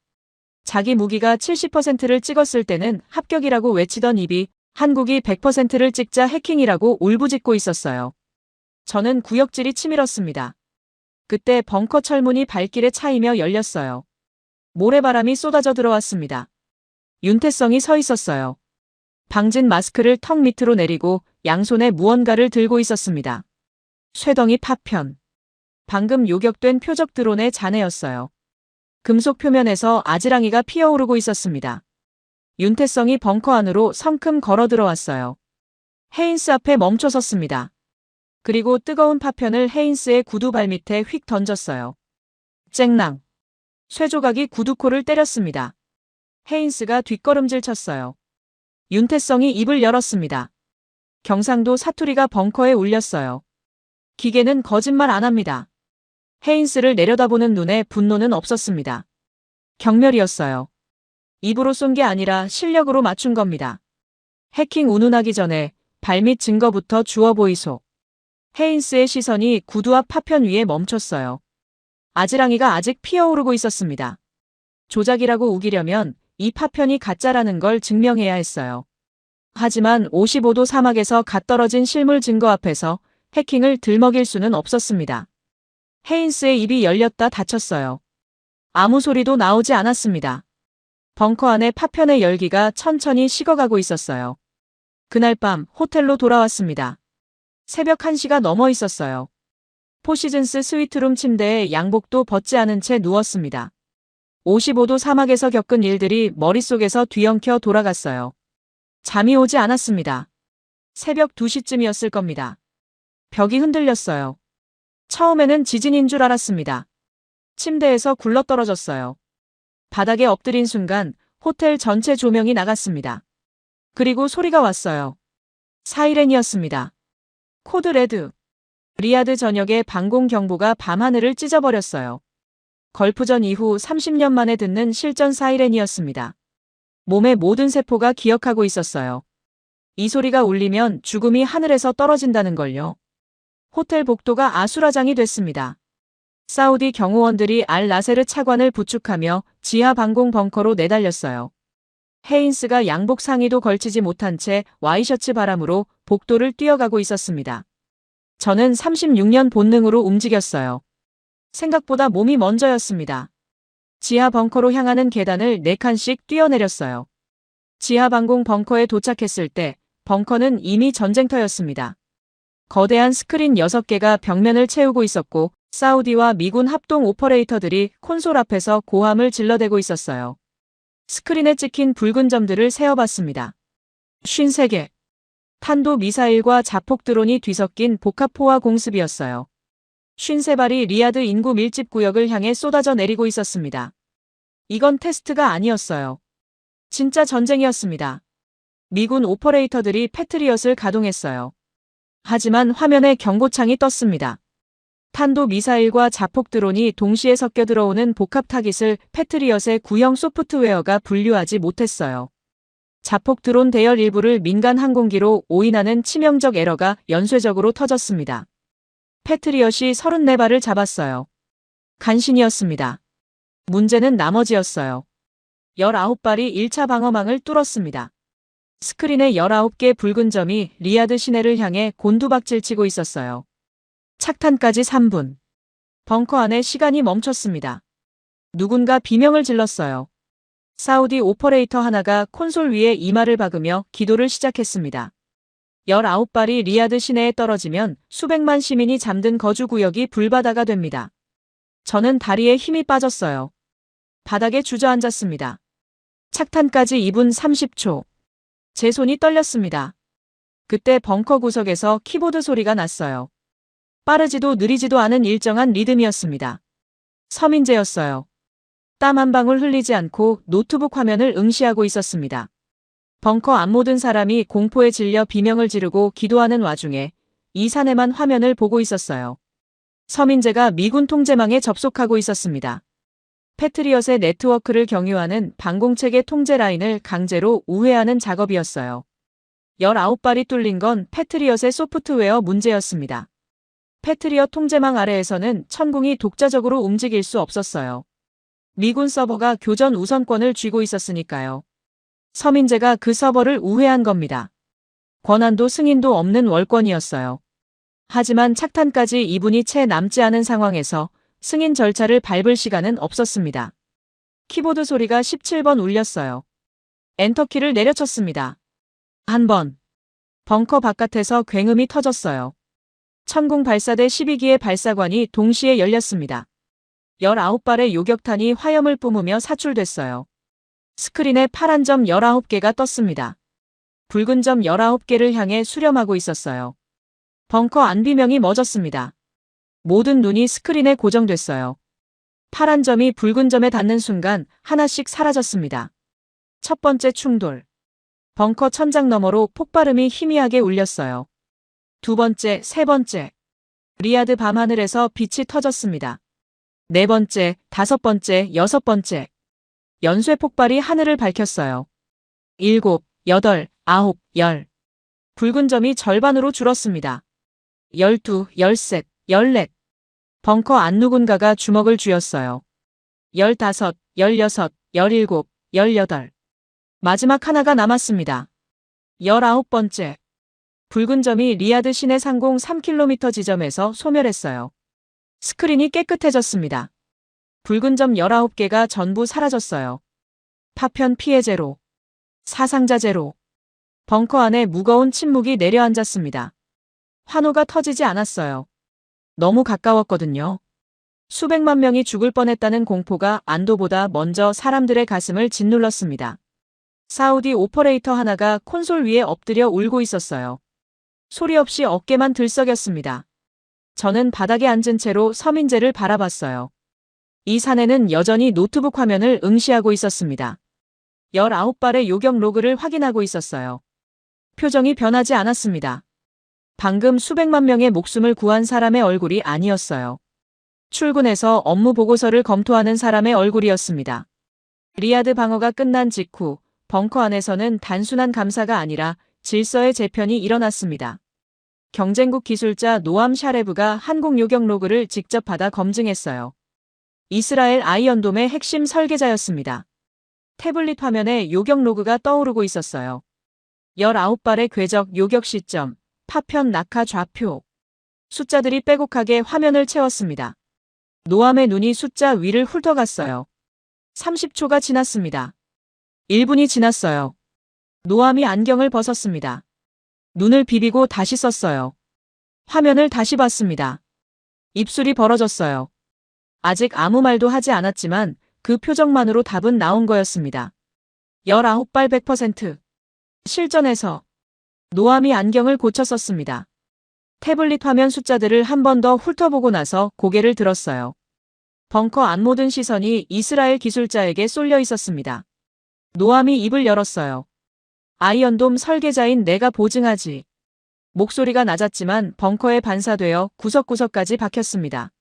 S1: 자기 무기가 70%를 찍었을 때는 합격이라고 외치던 입이 한국이 100%를 찍자 해킹이라고 울부짖고 있었어요. 저는 구역질이 치밀었습니다. 그때 벙커 철문이 발길에 차이며 열렸어요. 모래바람이 쏟아져 들어왔습니다. 윤태성이 서 있었어요. 방진 마스크를 턱 밑으로 내리고 양손에 무언가를 들고 있었습니다. 쇠덩이 파편. 방금 요격된 표적 드론의 잔해였어요. 금속 표면에서 아지랑이가 피어오르고 있었습니다. 윤태성이 벙커 안으로 성큼 걸어 들어왔어요. 헤인스 앞에 멈춰 섰습니다. 그리고 뜨거운 파편을 헤인스의 구두 발밑에 휙 던졌어요. 쨍랑. 쇠조각이 구두코를 때렸습니다. 헤인스가 뒷걸음질 쳤어요. 윤태성이 입을 열었습니다. 경상도 사투리가 벙커에 울렸어요. 기계는 거짓말 안 합니다. 헤인스를 내려다보는 눈에 분노는 없었습니다. 경멸이었어요. 입으로 쏜 게 아니라 실력으로 맞춘 겁니다. 해킹 운운하기 전에 발밑 증거부터 주워 보이소. 헤인스의 시선이 구두 앞 파편 위에 멈췄어요. 아지랑이가 아직 피어오르고 있었습니다. 조작이라고 우기려면 이 파편이 가짜라는 걸 증명해야 했어요. 하지만 55도 사막에서 갓 떨어진 실물 증거 앞에서 해킹을 들먹일 수는 없었습니다. 헤인스의 입이 열렸다 닫혔어요. 아무 소리도 나오지 않았습니다. 벙커 안의 파편의 열기가 천천히 식어가고 있었어요. 그날 밤 호텔로 돌아왔습니다. 새벽 1시가 넘어 있었어요. 포시즌스 스위트룸 침대에 양복도 벗지 않은 채 누웠습니다. 55도 사막에서 겪은 일들이 머릿속에서 뒤엉켜 돌아갔어요. 잠이 오지 않았습니다. 새벽 2시쯤이었을 겁니다. 벽이 흔들렸어요. 처음에는 지진인 줄 알았습니다. 침대에서 굴러떨어졌어요. 바닥에 엎드린 순간 호텔 전체 조명이 나갔습니다. 그리고 소리가 왔어요. 사이렌이었습니다. 코드 레드. 리야드 전역의 방공 경보가 밤하늘을 찢어버렸어요. 걸프전 이후 30년 만에 듣는 실전 사이렌이었습니다. 몸의 모든 세포가 기억하고 있었어요. 이 소리가 울리면 죽음이 하늘에서 떨어진다는 걸요. 호텔 복도가 아수라장이 됐습니다. 사우디 경호원들이 알 나세르 차관을 부축하며 지하 방공 벙커로 내달렸어요. 헤인스가 양복 상의도 걸치지 못한 채 와이셔츠 바람으로 복도를 뛰어가고 있었습니다. 저는 36년 본능으로 움직였어요. 생각보다 몸이 먼저였습니다. 지하 벙커로 향하는 계단을 4칸씩 뛰어내렸어요. 지하 방공 벙커에 도착했을 때 벙커는 이미 전쟁터였습니다. 거대한 스크린 6개가 벽면을 채우고 있었고 사우디와 미군 합동 오퍼레이터들이 콘솔 앞에서 고함을 질러대고 있었어요. 스크린에 찍힌 붉은 점들을 세어봤습니다. 53개. 탄도 미사일과 자폭 드론이 뒤섞인 복합포화 공습이었어요. 53발이 리야드 인구 밀집 구역을 향해 쏟아져 내리고 있었습니다. 이건 테스트가 아니었어요. 진짜 전쟁이었습니다. 미군 오퍼레이터들이 패트리엇을 가동했어요. 하지만 화면에 경고창이 떴습니다. 탄도 미사일과 자폭 드론이 동시에 섞여 들어오는 복합 타깃을 패트리엇의 구형 소프트웨어가 분류하지 못했어요. 자폭 드론 대열 일부를 민간 항공기로 오인하는 치명적 에러가 연쇄적으로 터졌습니다. 패트리엇이 34발을 잡았어요. 간신이었습니다. 문제는 나머지였어요. 19발이 1차 방어망을 뚫었습니다. 스크린에 19개 붉은 점이 리야드 시내를 향해 곤두박질치고 있었어요. 착탄까지 3분. 벙커 안에 시간이 멈췄습니다. 누군가 비명을 질렀어요. 사우디 오퍼레이터 하나가 콘솔 위에 이마를 박으며 기도를 시작했습니다. 19발이 리야드 시내에 떨어지면 수백만 시민이 잠든 거주구역이 불바다가 됩니다. 저는 다리에 힘이 빠졌어요. 바닥에 주저앉았습니다. 착탄까지 2분 30초. 제 손이 떨렸습니다. 그때 벙커 구석에서 키보드 소리가 났어요. 빠르지도 느리지도 않은 일정한 리듬이었습니다. 서민재였어요. 땀 한 방울 흘리지 않고 노트북 화면을 응시하고 있었습니다. 벙커 안 모든 사람이 공포에 질려 비명을 지르고 기도하는 와중에 이 사내만 화면을 보고 있었어요. 서민재가 미군 통제망에 접속하고 있었습니다. 패트리엇의 네트워크를 경유하는 방공체계 통제 라인을 강제로 우회하는 작업이었어요. 19발이 뚫린 건 패트리엇의 소프트웨어 문제였습니다. 패트리엇 통제망 아래에서는 천궁이 독자적으로 움직일 수 없었어요. 미군 서버가 교전 우선권을 쥐고 있었으니까요. 서민재가 그 서버를 우회한 겁니다. 권한도 승인도 없는 월권이었어요. 하지만 착탄까지 2분이 채 남지 않은 상황에서 승인 절차를 밟을 시간은 없었습니다. 키보드 소리가 17번 울렸어요. 엔터키를 내려쳤습니다. 한 번. 벙커 바깥에서 굉음이 터졌어요. 천궁 발사대 12기의 발사관이 동시에 열렸습니다. 19발의 요격탄이 화염을 뿜으며 사출됐어요. 스크린에 파란 점 19개가 떴습니다. 붉은 점 19개를 향해 수렴하고 있었어요. 벙커 안비명이 멎었습니다. 모든 눈이 스크린에 고정됐어요. 파란 점이 붉은 점에 닿는 순간 하나씩 사라졌습니다. 첫 번째 충돌. 벙커 천장 너머로 폭발음이 희미하게 울렸어요. 두 번째, 세 번째. 리아드 밤하늘에서 빛이 터졌습니다. 네 번째, 다섯 번째, 여섯 번째. 연쇄 폭발이 하늘을 밝혔어요. 7, 8, 9, 10. 붉은 점이 절반으로 줄었습니다. 12, 13, 14. 벙커 안 누군가가 주먹을 쥐었어요. 15, 16, 17, 18. 마지막 하나가 남았습니다. 19번째. 붉은 점이 리아드 시내 상공 3km 지점에서 소멸했어요. 스크린이 깨끗해졌습니다. 붉은 점 19개가 전부 사라졌어요. 파편 피해 제로. 사상자 제로. 벙커 안에 무거운 침묵이 내려앉았습니다. 환호가 터지지 않았어요. 너무 가까웠거든요. 수백만 명이 죽을 뻔했다는 공포가 안도보다 먼저 사람들의 가슴을 짓눌렀습니다. 사우디 오퍼레이터 하나가 콘솔 위에 엎드려 울고 있었어요. 소리 없이 어깨만 들썩였습니다. 저는 바닥에 앉은 채로 서민재를 바라봤어요. 이 사내는 여전히 노트북 화면을 응시하고 있었습니다. 19발의 요격 로그를 확인하고 있었어요. 표정이 변하지 않았습니다. 방금 수백만 명의 목숨을 구한 사람의 얼굴이 아니었어요. 출근해서 업무 보고서를 검토하는 사람의 얼굴이었습니다. 리아드 방어가 끝난 직후 벙커 안에서는 단순한 감사가 아니라 질서의 재편이 일어났습니다. 경쟁국 기술자 노암 샤레브가 항공 요격 로그를 직접 받아 검증했어요. 이스라엘 아이언돔의 핵심 설계자였습니다. 태블릿 화면에 요격 로그가 떠오르고 있었어요. 19발의 궤적 요격 시점, 파편 낙하 좌표. 숫자들이 빼곡하게 화면을 채웠습니다. 노암의 눈이 숫자 위를 훑어갔어요. 30초가 지났습니다. 1분이 지났어요. 노암이 안경을 벗었습니다. 눈을 비비고 다시 썼어요. 화면을 다시 봤습니다. 입술이 벌어졌어요. 아직 아무 말도 하지 않았지만 그 표정만으로 답은 나온 거였습니다. 19발 100%. 실전에서 노암이 안경을 고쳐 썼습니다. 태블릿 화면 숫자들을 한 번 더 훑어보고 나서 고개를 들었어요. 벙커 안 모든 시선이 이스라엘 기술자에게 쏠려 있었습니다. 노암이 입을 열었어요. 아이언돔 설계자인 내가 보증하지. 목소리가 낮았지만 벙커에 반사되어 구석구석까지 박혔습니다.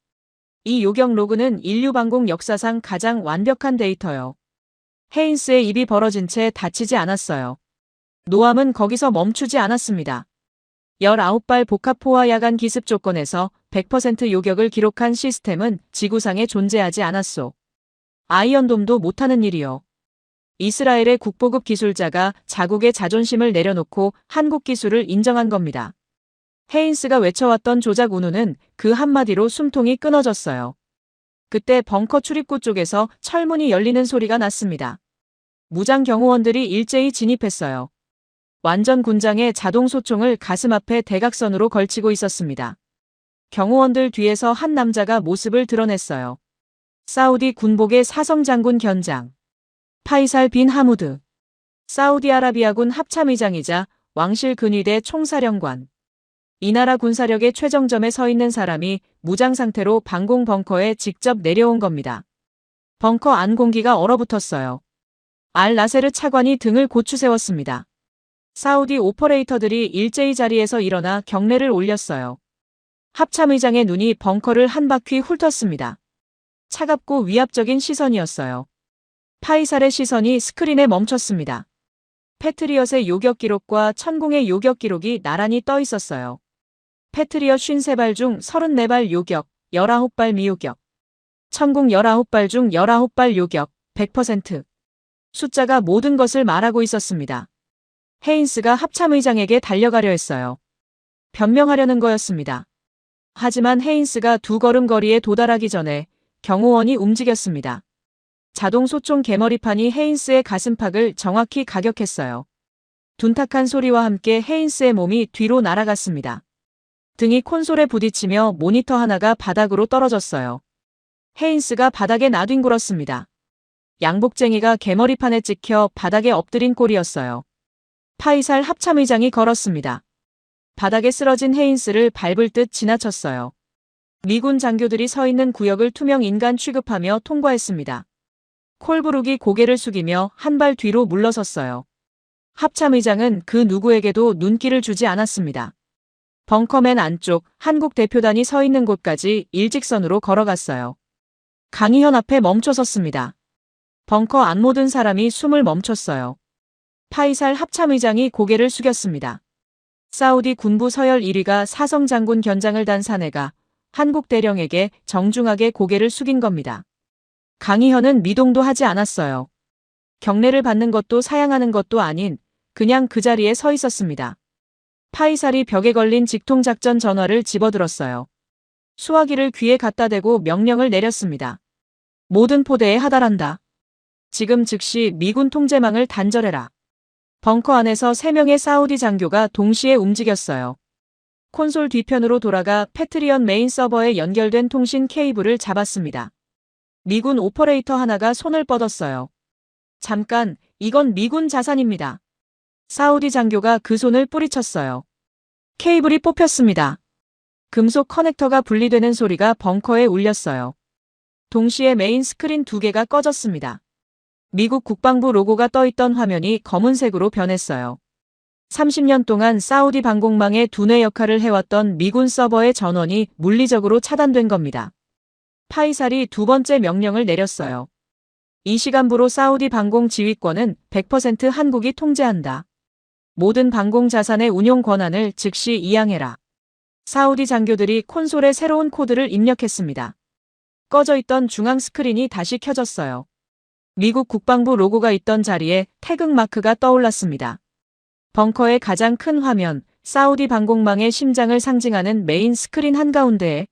S1: 이 요격 로그는 인류 방공 역사상 가장 완벽한 데이터요. 헤인스의 입이 벌어진 채 다치지 않았어요. 노암은 거기서 멈추지 않았습니다. 19발 복합 포화 야간 기습 조건에서 100% 요격을 기록한 시스템은 지구상에 존재하지 않았소. 아이언돔도 못하는 일이요. 이스라엘의 국보급 기술자가 자국의 자존심을 내려놓고 한국 기술을 인정한 겁니다. 헤인스가 외쳐왔던 조작 운운은 그 한마디로 숨통이 끊어졌어요. 그때 벙커 출입구 쪽에서 철문이 열리는 소리가 났습니다. 무장 경호원들이 일제히 진입했어요. 완전 군장에 자동 소총을 가슴 앞에 대각선으로 걸치고 있었습니다. 경호원들 뒤에서 한 남자가 모습을 드러냈어요. 사우디 군복의 사성 장군 견장. 파이살 빈 하무드. 사우디아라비아군 합참의장이자 왕실 근위대 총사령관. 이 나라 군사력의 최정점에 서 있는 사람이 무장 상태로 방공 벙커에 직접 내려온 겁니다. 벙커 안 공기가 얼어붙었어요. 알 나세르 차관이 등을 고추 세웠습니다. 사우디 오퍼레이터들이 일제히 자리에서 일어나 경례를 올렸어요. 합참의장의 눈이 벙커를 한 바퀴 훑었습니다. 차갑고 위압적인 시선이었어요. 파이살의 시선이 스크린에 멈췄습니다. 패트리엇의 요격 기록과 천궁의 요격 기록이 나란히 떠 있었어요. 패트리엇 53발 중 34발 요격, 19발 미요격. 천궁 19발 중 19발 요격, 100%. 숫자가 모든 것을 말하고 있었습니다. 헤인스가 합참의장에게 달려가려 했어요. 변명하려는 거였습니다. 하지만 헤인스가 2걸음 거리에 도달하기 전에 경호원이 움직였습니다. 자동 소총 개머리판이 헤인스의 가슴팍을 정확히 가격했어요. 둔탁한 소리와 함께 헤인스의 몸이 뒤로 날아갔습니다. 등이 콘솔에 부딪히며 모니터 하나가 바닥으로 떨어졌어요. 헤인스가 바닥에 나뒹굴었습니다. 양복쟁이가 개머리판에 찍혀 바닥에 엎드린 꼴이었어요. 파이살 합참의장이 걸었습니다. 바닥에 쓰러진 헤인스를 밟을 듯 지나쳤어요. 미군 장교들이 서 있는 구역을 투명 인간 취급하며 통과했습니다. 콜브룩이 고개를 숙이며 한 발 뒤로 물러섰어요. 합참의장은 그 누구에게도 눈길을 주지 않았습니다. 벙커맨 안쪽 한국 대표단이 서 있는 곳까지 일직선으로 걸어갔어요. 강희현 앞에 멈춰섰습니다. 벙커 안 모든 사람이 숨을 멈췄어요. 파이살 합참의장이 고개를 숙였습니다. 사우디 군부 서열 1위가 사성 장군 견장을 단 사내가 한국 대령에게 정중하게 고개를 숙인 겁니다. 강희현은 미동도 하지 않았어요. 경례를 받는 것도 사양하는 것도 아닌 그냥 그 자리에 서 있었습니다. 파이살이 벽에 걸린 직통작전 전화를 집어들었어요. 수화기를 귀에 갖다 대고 명령을 내렸습니다. 모든 포대에 하달한다. 지금 즉시 미군 통제망을 단절해라. 벙커 안에서 3명의 사우디 장교가 동시에 움직였어요. 콘솔 뒤편으로 돌아가 패트리언 메인 서버에 연결된 통신 케이블을 잡았습니다. 미군 오퍼레이터 하나가 손을 뻗었어요. 잠깐, 이건 미군 자산입니다. 사우디 장교가 그 손을 뿌리쳤어요. 케이블이 뽑혔습니다. 금속 커넥터가 분리되는 소리가 벙커에 울렸어요. 동시에 메인 스크린 2개가 꺼졌습니다. 미국 국방부 로고가 떠있던 화면이 검은색으로 변했어요. 30년 동안 사우디 방공망의 두뇌 역할을 해왔던 미군 서버의 전원이 물리적으로 차단된 겁니다. 파이살이 2번째 명령을 내렸어요. 이 시간부로 사우디 방공 지휘권은 100% 한국이 통제한다. 모든 방공 자산의 운용 권한을 즉시 이양해라. 사우디 장교들이 콘솔에 새로운 코드를 입력했습니다. 꺼져 있던 중앙 스크린이 다시 켜졌어요. 미국 국방부 로고가 있던 자리에 태극 마크가 떠올랐습니다. 벙커의 가장 큰 화면, 사우디 방공망의 심장을 상징하는 메인 스크린 한가운데에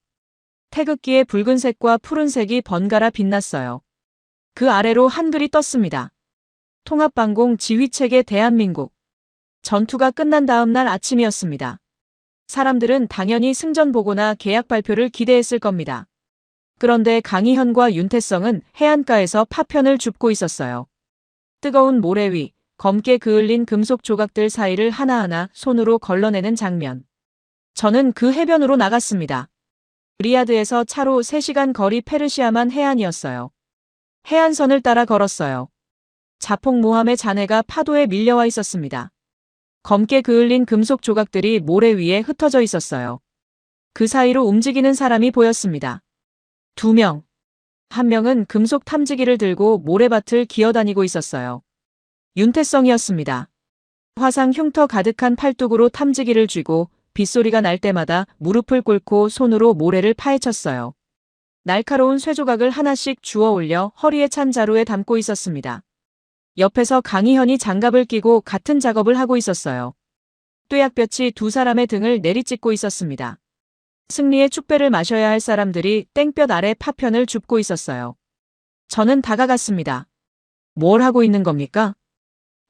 S1: 태극기의 붉은색과 푸른색이 번갈아 빛났어요. 그 아래로 한글이 떴습니다. 통합방공 지휘체계 대한민국. 전투가 끝난 다음 날 아침이었습니다. 사람들은 당연히 승전 보고나 계약 발표를 기대했을 겁니다. 그런데 강희현과 윤태성은 해안가에서 파편을 줍고 있었어요. 뜨거운 모래 위, 검게 그을린 금속 조각들 사이를 하나하나 손으로 걸러내는 장면. 저는 그 해변으로 나갔습니다. 리야드에서 차로 3시간 거리 페르시아만 해안이었어요. 해안선을 따라 걸었어요. 자폭 모함의 잔해가 파도에 밀려와 있었습니다. 검게 그을린 금속 조각들이 모래 위에 흩어져 있었어요. 그 사이로 움직이는 사람이 보였습니다. 2명. 한 명은 금속 탐지기를 들고 모래밭을 기어다니고 있었어요. 윤태성이었습니다. 화상 흉터 가득한 팔뚝으로 탐지기를 쥐고 빗소리가 날 때마다 무릎을 꿇고 손으로 모래를 파헤쳤어요. 날카로운 쇠조각을 하나씩 주워 올려 허리에 찬 자루에 담고 있었습니다. 옆에서 강희현이 장갑을 끼고 같은 작업을 하고 있었어요. 뙤약볕이 2사람의 등을 내리찍고 있었습니다. 승리의 축배를 마셔야 할 사람들이 땡볕 아래 파편을 줍고 있었어요. 저는 다가갔습니다. 뭘 하고 있는 겁니까?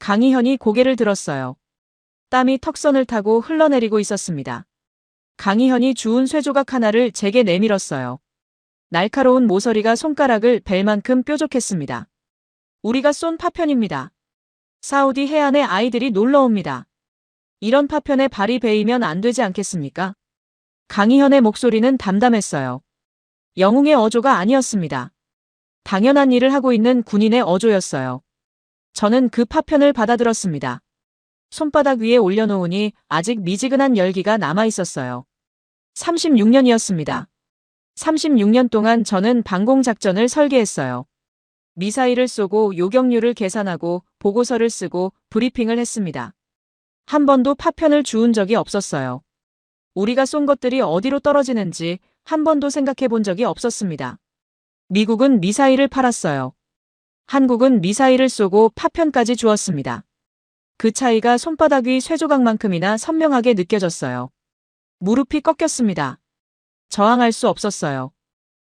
S1: 강희현이 고개를 들었어요. 땀이 턱선을 타고 흘러내리고 있었습니다. 강희현이 주운 쇠조각 하나를 제게 내밀었어요. 날카로운 모서리가 손가락을 벨 만큼 뾰족했습니다. 우리가 쏜 파편입니다. 사우디 해안에 아이들이 놀러옵니다. 이런 파편에 발이 베이면 안 되지 않겠습니까? 강희현의 목소리는 담담했어요. 영웅의 어조가 아니었습니다. 당연한 일을 하고 있는 군인의 어조였어요. 저는 그 파편을 받아들었습니다. 손바닥 위에 올려놓으니 아직 미지근한 열기가 남아 있었어요. 36년이었습니다. 36년 동안 저는 방공작전을 설계했어요. 미사일을 쏘고 요격률을 계산하고 보고서를 쓰고 브리핑을 했습니다. 한 번도 파편을 주운 적이 없었어요. 우리가 쏜 것들이 어디로 떨어지는지 한 번도 생각해 본 적이 없었습니다. 미국은 미사일을 팔았어요. 한국은 미사일을 쏘고 파편까지 주었습니다. 그 차이가 손바닥 위 쇠조각만큼이나 선명하게 느껴졌어요. 무릎이 꺾였습니다. 저항할 수 없었어요.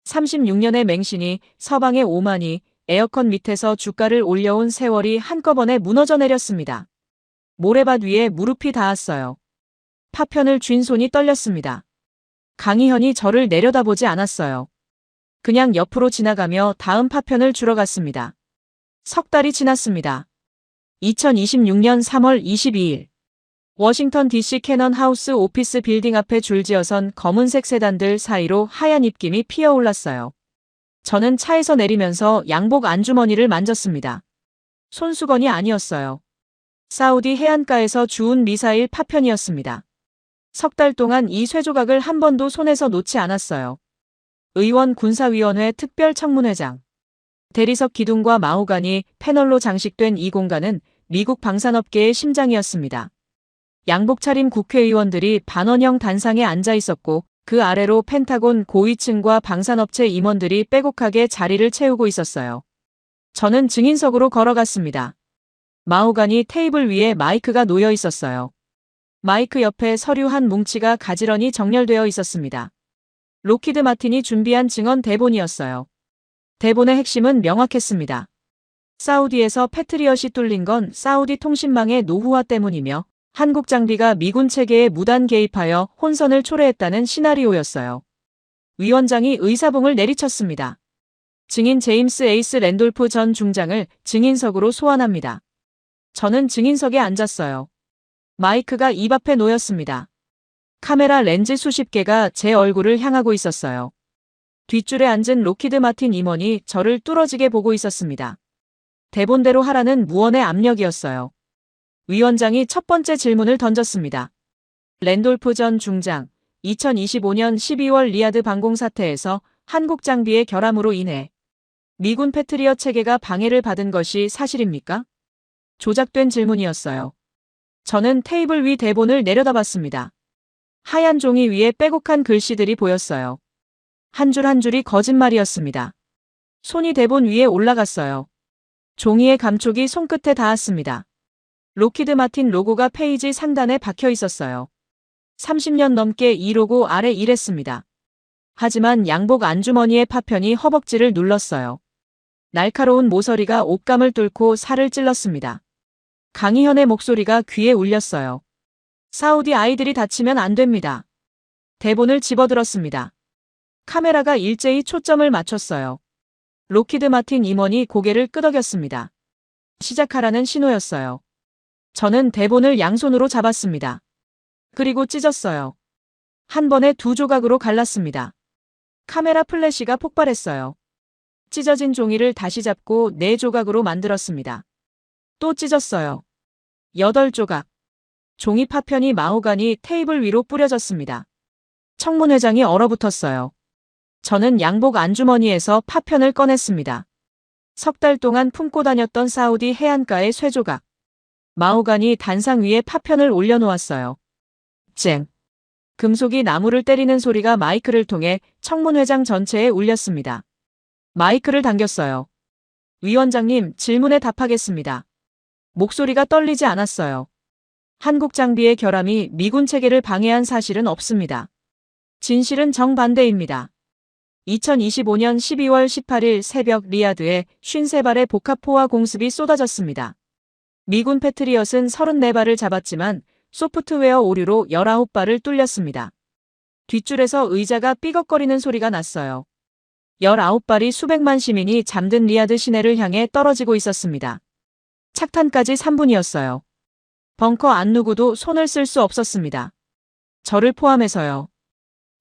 S1: 36년의 맹신이, 서방의 오만이, 에어컨 밑에서 주가를 올려온 세월이 한꺼번에 무너져 내렸습니다. 모래밭 위에 무릎이 닿았어요. 파편을 쥔 손이 떨렸습니다. 강희현이 저를 내려다보지 않았어요. 그냥 옆으로 지나가며 다음 파편을 주러 갔습니다. 석 달이 지났습니다. 2026년 3월 22일. 워싱턴 DC 캐넌 하우스 오피스 빌딩 앞에 줄지어선 검은색 세단들 사이로 하얀 입김이 피어올랐어요. 저는 차에서 내리면서 양복 안주머니를 만졌습니다. 손수건이 아니었어요. 사우디 해안가에서 주운 미사일 파편이었습니다. 석 달 동안 이 쇠조각을 한 번도 손에서 놓지 않았어요. 의원 군사위원회 특별청문회장. 대리석 기둥과 마호가니 패널로 장식된 이 공간은 미국 방산업계의 심장이었습니다. 양복 차림 국회의원들이 반원형 단상에 앉아 있었고 그 아래로 펜타곤 고위층과 방산업체 임원들이 빼곡하게 자리를 채우고 있었어요. 저는 증인석으로 걸어갔습니다. 마호가니 테이블 위에 마이크가 놓여 있었어요. 마이크 옆에 서류 한 뭉치가 가지런히 정렬되어 있었습니다. 록히드 마틴이 준비한 증언 대본이었어요. 대본의 핵심은 명확했습니다. 사우디에서 패트리엇이 뚫린 건 사우디 통신망의 노후화 때문이며 한국 장비가 미군 체계에 무단 개입하여 혼선을 초래했다는 시나리오였어요. 위원장이 의사봉을 내리쳤습니다. 증인 제임스 에이스 랜돌프 전 중장을 증인석으로 소환합니다. 저는 증인석에 앉았어요. 마이크가 입 앞에 놓였습니다. 카메라 렌즈 수십 개가 제 얼굴을 향하고 있었어요. 뒷줄에 앉은 록히드 마틴 임원이 저를 뚫어지게 보고 있었습니다. 대본대로 하라는 무언의 압력이었어요. 위원장이 첫 번째 질문을 던졌습니다. 랜돌프 전 중장, 2025년 12월 리야드 방공 사태에서 한국 장비의 결함으로 인해 미군 패트리엇 체계가 방해를 받은 것이 사실입니까? 조작된 질문이었어요. 저는 테이블 위 대본을 내려다봤습니다. 하얀 종이 위에 빼곡한 글씨들이 보였어요. 한 줄 한 줄이 거짓말이었습니다. 손이 대본 위에 올라갔어요. 종이의 감촉이 손끝에 닿았습니다. 록히드 마틴 로고가 페이지 상단에 박혀 있었어요. 30년 넘게 이 로고 아래 일했습니다. 하지만 양복 안주머니의 파편이 허벅지를 눌렀어요. 날카로운 모서리가 옷감을 뚫고 살을 찔렀습니다. 강희현의 목소리가 귀에 울렸어요. 사우디 아이들이 다치면 안 됩니다. 대본을 집어들었습니다. 카메라가 일제히 초점을 맞췄어요. 록히드 마틴 임원이 고개를 끄덕였습니다. 시작하라는 신호였어요. 저는 대본을 양손으로 잡았습니다. 그리고 찢었어요. 한 번에 두 조각으로 갈랐습니다. 카메라 플래시가 폭발했어요. 찢어진 종이를 다시 잡고 네 조각으로 만들었습니다. 또 찢었어요. 8조각. 종이 파편이 마호가니 테이블 위로 뿌려졌습니다. 청문회장이 얼어붙었어요. 저는 양복 안주머니에서 파편을 꺼냈습니다. 석 달 동안 품고 다녔던 사우디 해안가의 쇠조각. 마호가니 단상 위에 파편을 올려놓았어요. 쨍. 금속이 나무를 때리는 소리가 마이크를 통해 청문회장 전체에 울렸습니다. 마이크를 당겼어요. 위원장님, 질문에 답하겠습니다. 목소리가 떨리지 않았어요. 한국 장비의 결함이 미군 체계를 방해한 사실은 없습니다. 진실은 정반대입니다. 2025년 12월 18일 새벽 리야드에 53발의 복합포화 공습이 쏟아졌습니다. 미군 패트리엇은 34발을 잡았지만 소프트웨어 오류로 19발을 뚫렸습니다. 뒷줄에서 의자가 삐걱거리는 소리가 났어요. 19발이 수백만 시민이 잠든 리야드 시내를 향해 떨어지고 있었습니다. 착탄까지 3분이었어요. 벙커 안 누구도 손을 쓸 수 없었습니다. 저를 포함해서요.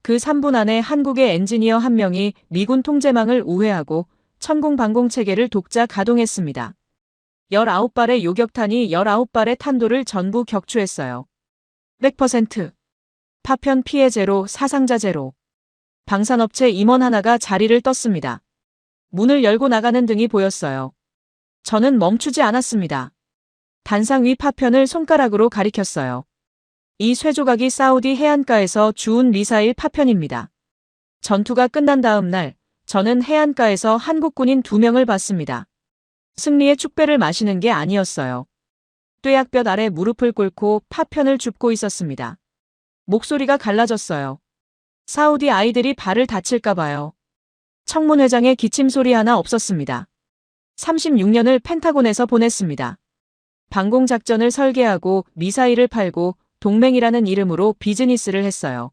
S1: 그 3분 안에 한국의 엔지니어 한 명이 미군 통제망을 우회하고 천공 방공 체계를 독자 가동했습니다. 19발의 요격탄이 19발의 탄도를 전부 격추했어요. 100%. 파편 피해 제로, 사상자 제로. 방산업체 임원 하나가 자리를 떴습니다. 문을 열고 나가는 등이 보였어요. 저는 멈추지 않았습니다. 단상 위 파편을 손가락으로 가리켰어요. 이 쇠조각이 사우디 해안가에서 주운 미사일 파편입니다. 전투가 끝난 다음 날, 저는 해안가에서 한국 군인 2명을 봤습니다. 승리의 축배를 마시는 게 아니었어요. 뙤약볕 아래 무릎을 꿇고 파편을 줍고 있었습니다. 목소리가 갈라졌어요. 사우디 아이들이 발을 다칠까 봐요. 청문회장에 기침 소리 하나 없었습니다. 36년을 펜타곤에서 보냈습니다. 방공작전을 설계하고 미사일을 팔고 동맹이라는 이름으로 비즈니스를 했어요.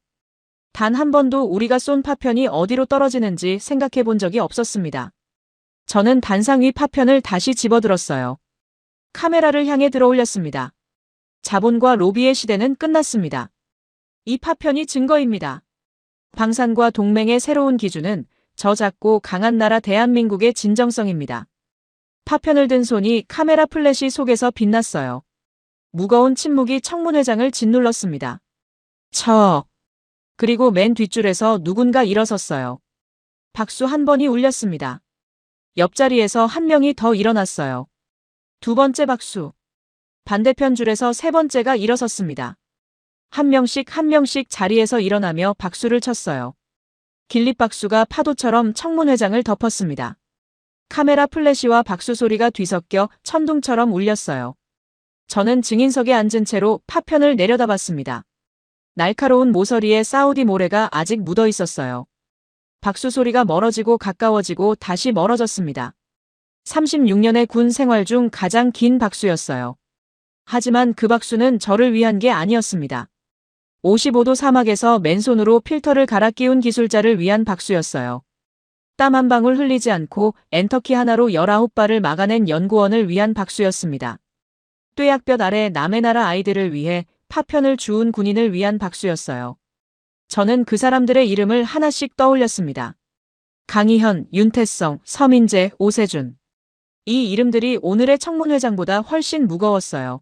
S1: 단 한 번도 우리가 쏜 파편이 어디로 떨어지는지 생각해 본 적이 없었습니다. 저는 단상 위 파편을 다시 집어들었어요. 카메라를 향해 들어올렸습니다. 자본과 로비의 시대는 끝났습니다. 이 파편이 증거입니다. 방산과 동맹의 새로운 기준은 저 작고 강한 나라 대한민국의 진정성입니다. 파편을 든 손이 카메라 플래시 속에서 빛났어요. 무거운 침묵이 청문회장을 짓눌렀습니다. 그리고 맨 뒷줄에서 누군가 일어섰어요. 박수 한 번이 울렸습니다. 옆자리에서 한 명이 더 일어났어요. 두 번째 박수. 반대편 줄에서 세 번째가 일어섰습니다. 한 명씩 자리에서 일어나며 박수를 쳤어요. 길립박수가 파도처럼 청문회장을 덮었습니다. 카메라 플래시와 박수 소리가 뒤섞여 천둥처럼 울렸어요. 저는 증인석에 앉은 채로 파편을 내려다봤습니다. 날카로운 모서리에 사우디 모래가 아직 묻어 있었어요. 박수 소리가 멀어지고 가까워지고 다시 멀어졌습니다. 36년의 군 생활 중 가장 긴 박수였어요. 하지만 그 박수는 저를 위한 게 아니었습니다. 55도 사막에서 맨손으로 필터를 갈아 끼운 기술자를 위한 박수였어요. 땀 한 방울 흘리지 않고 엔터키 하나로 19발을 막아낸 연구원을 위한 박수였습니다. 뙤약볕 아래 남의 나라 아이들을 위해 파편을 주운 군인을 위한 박수였어요. 저는 그 사람들의 이름을 하나씩 떠올렸습니다. 강희현, 윤태성, 서민재, 오세준. 이 이름들이 오늘의 청문회장보다 훨씬 무거웠어요.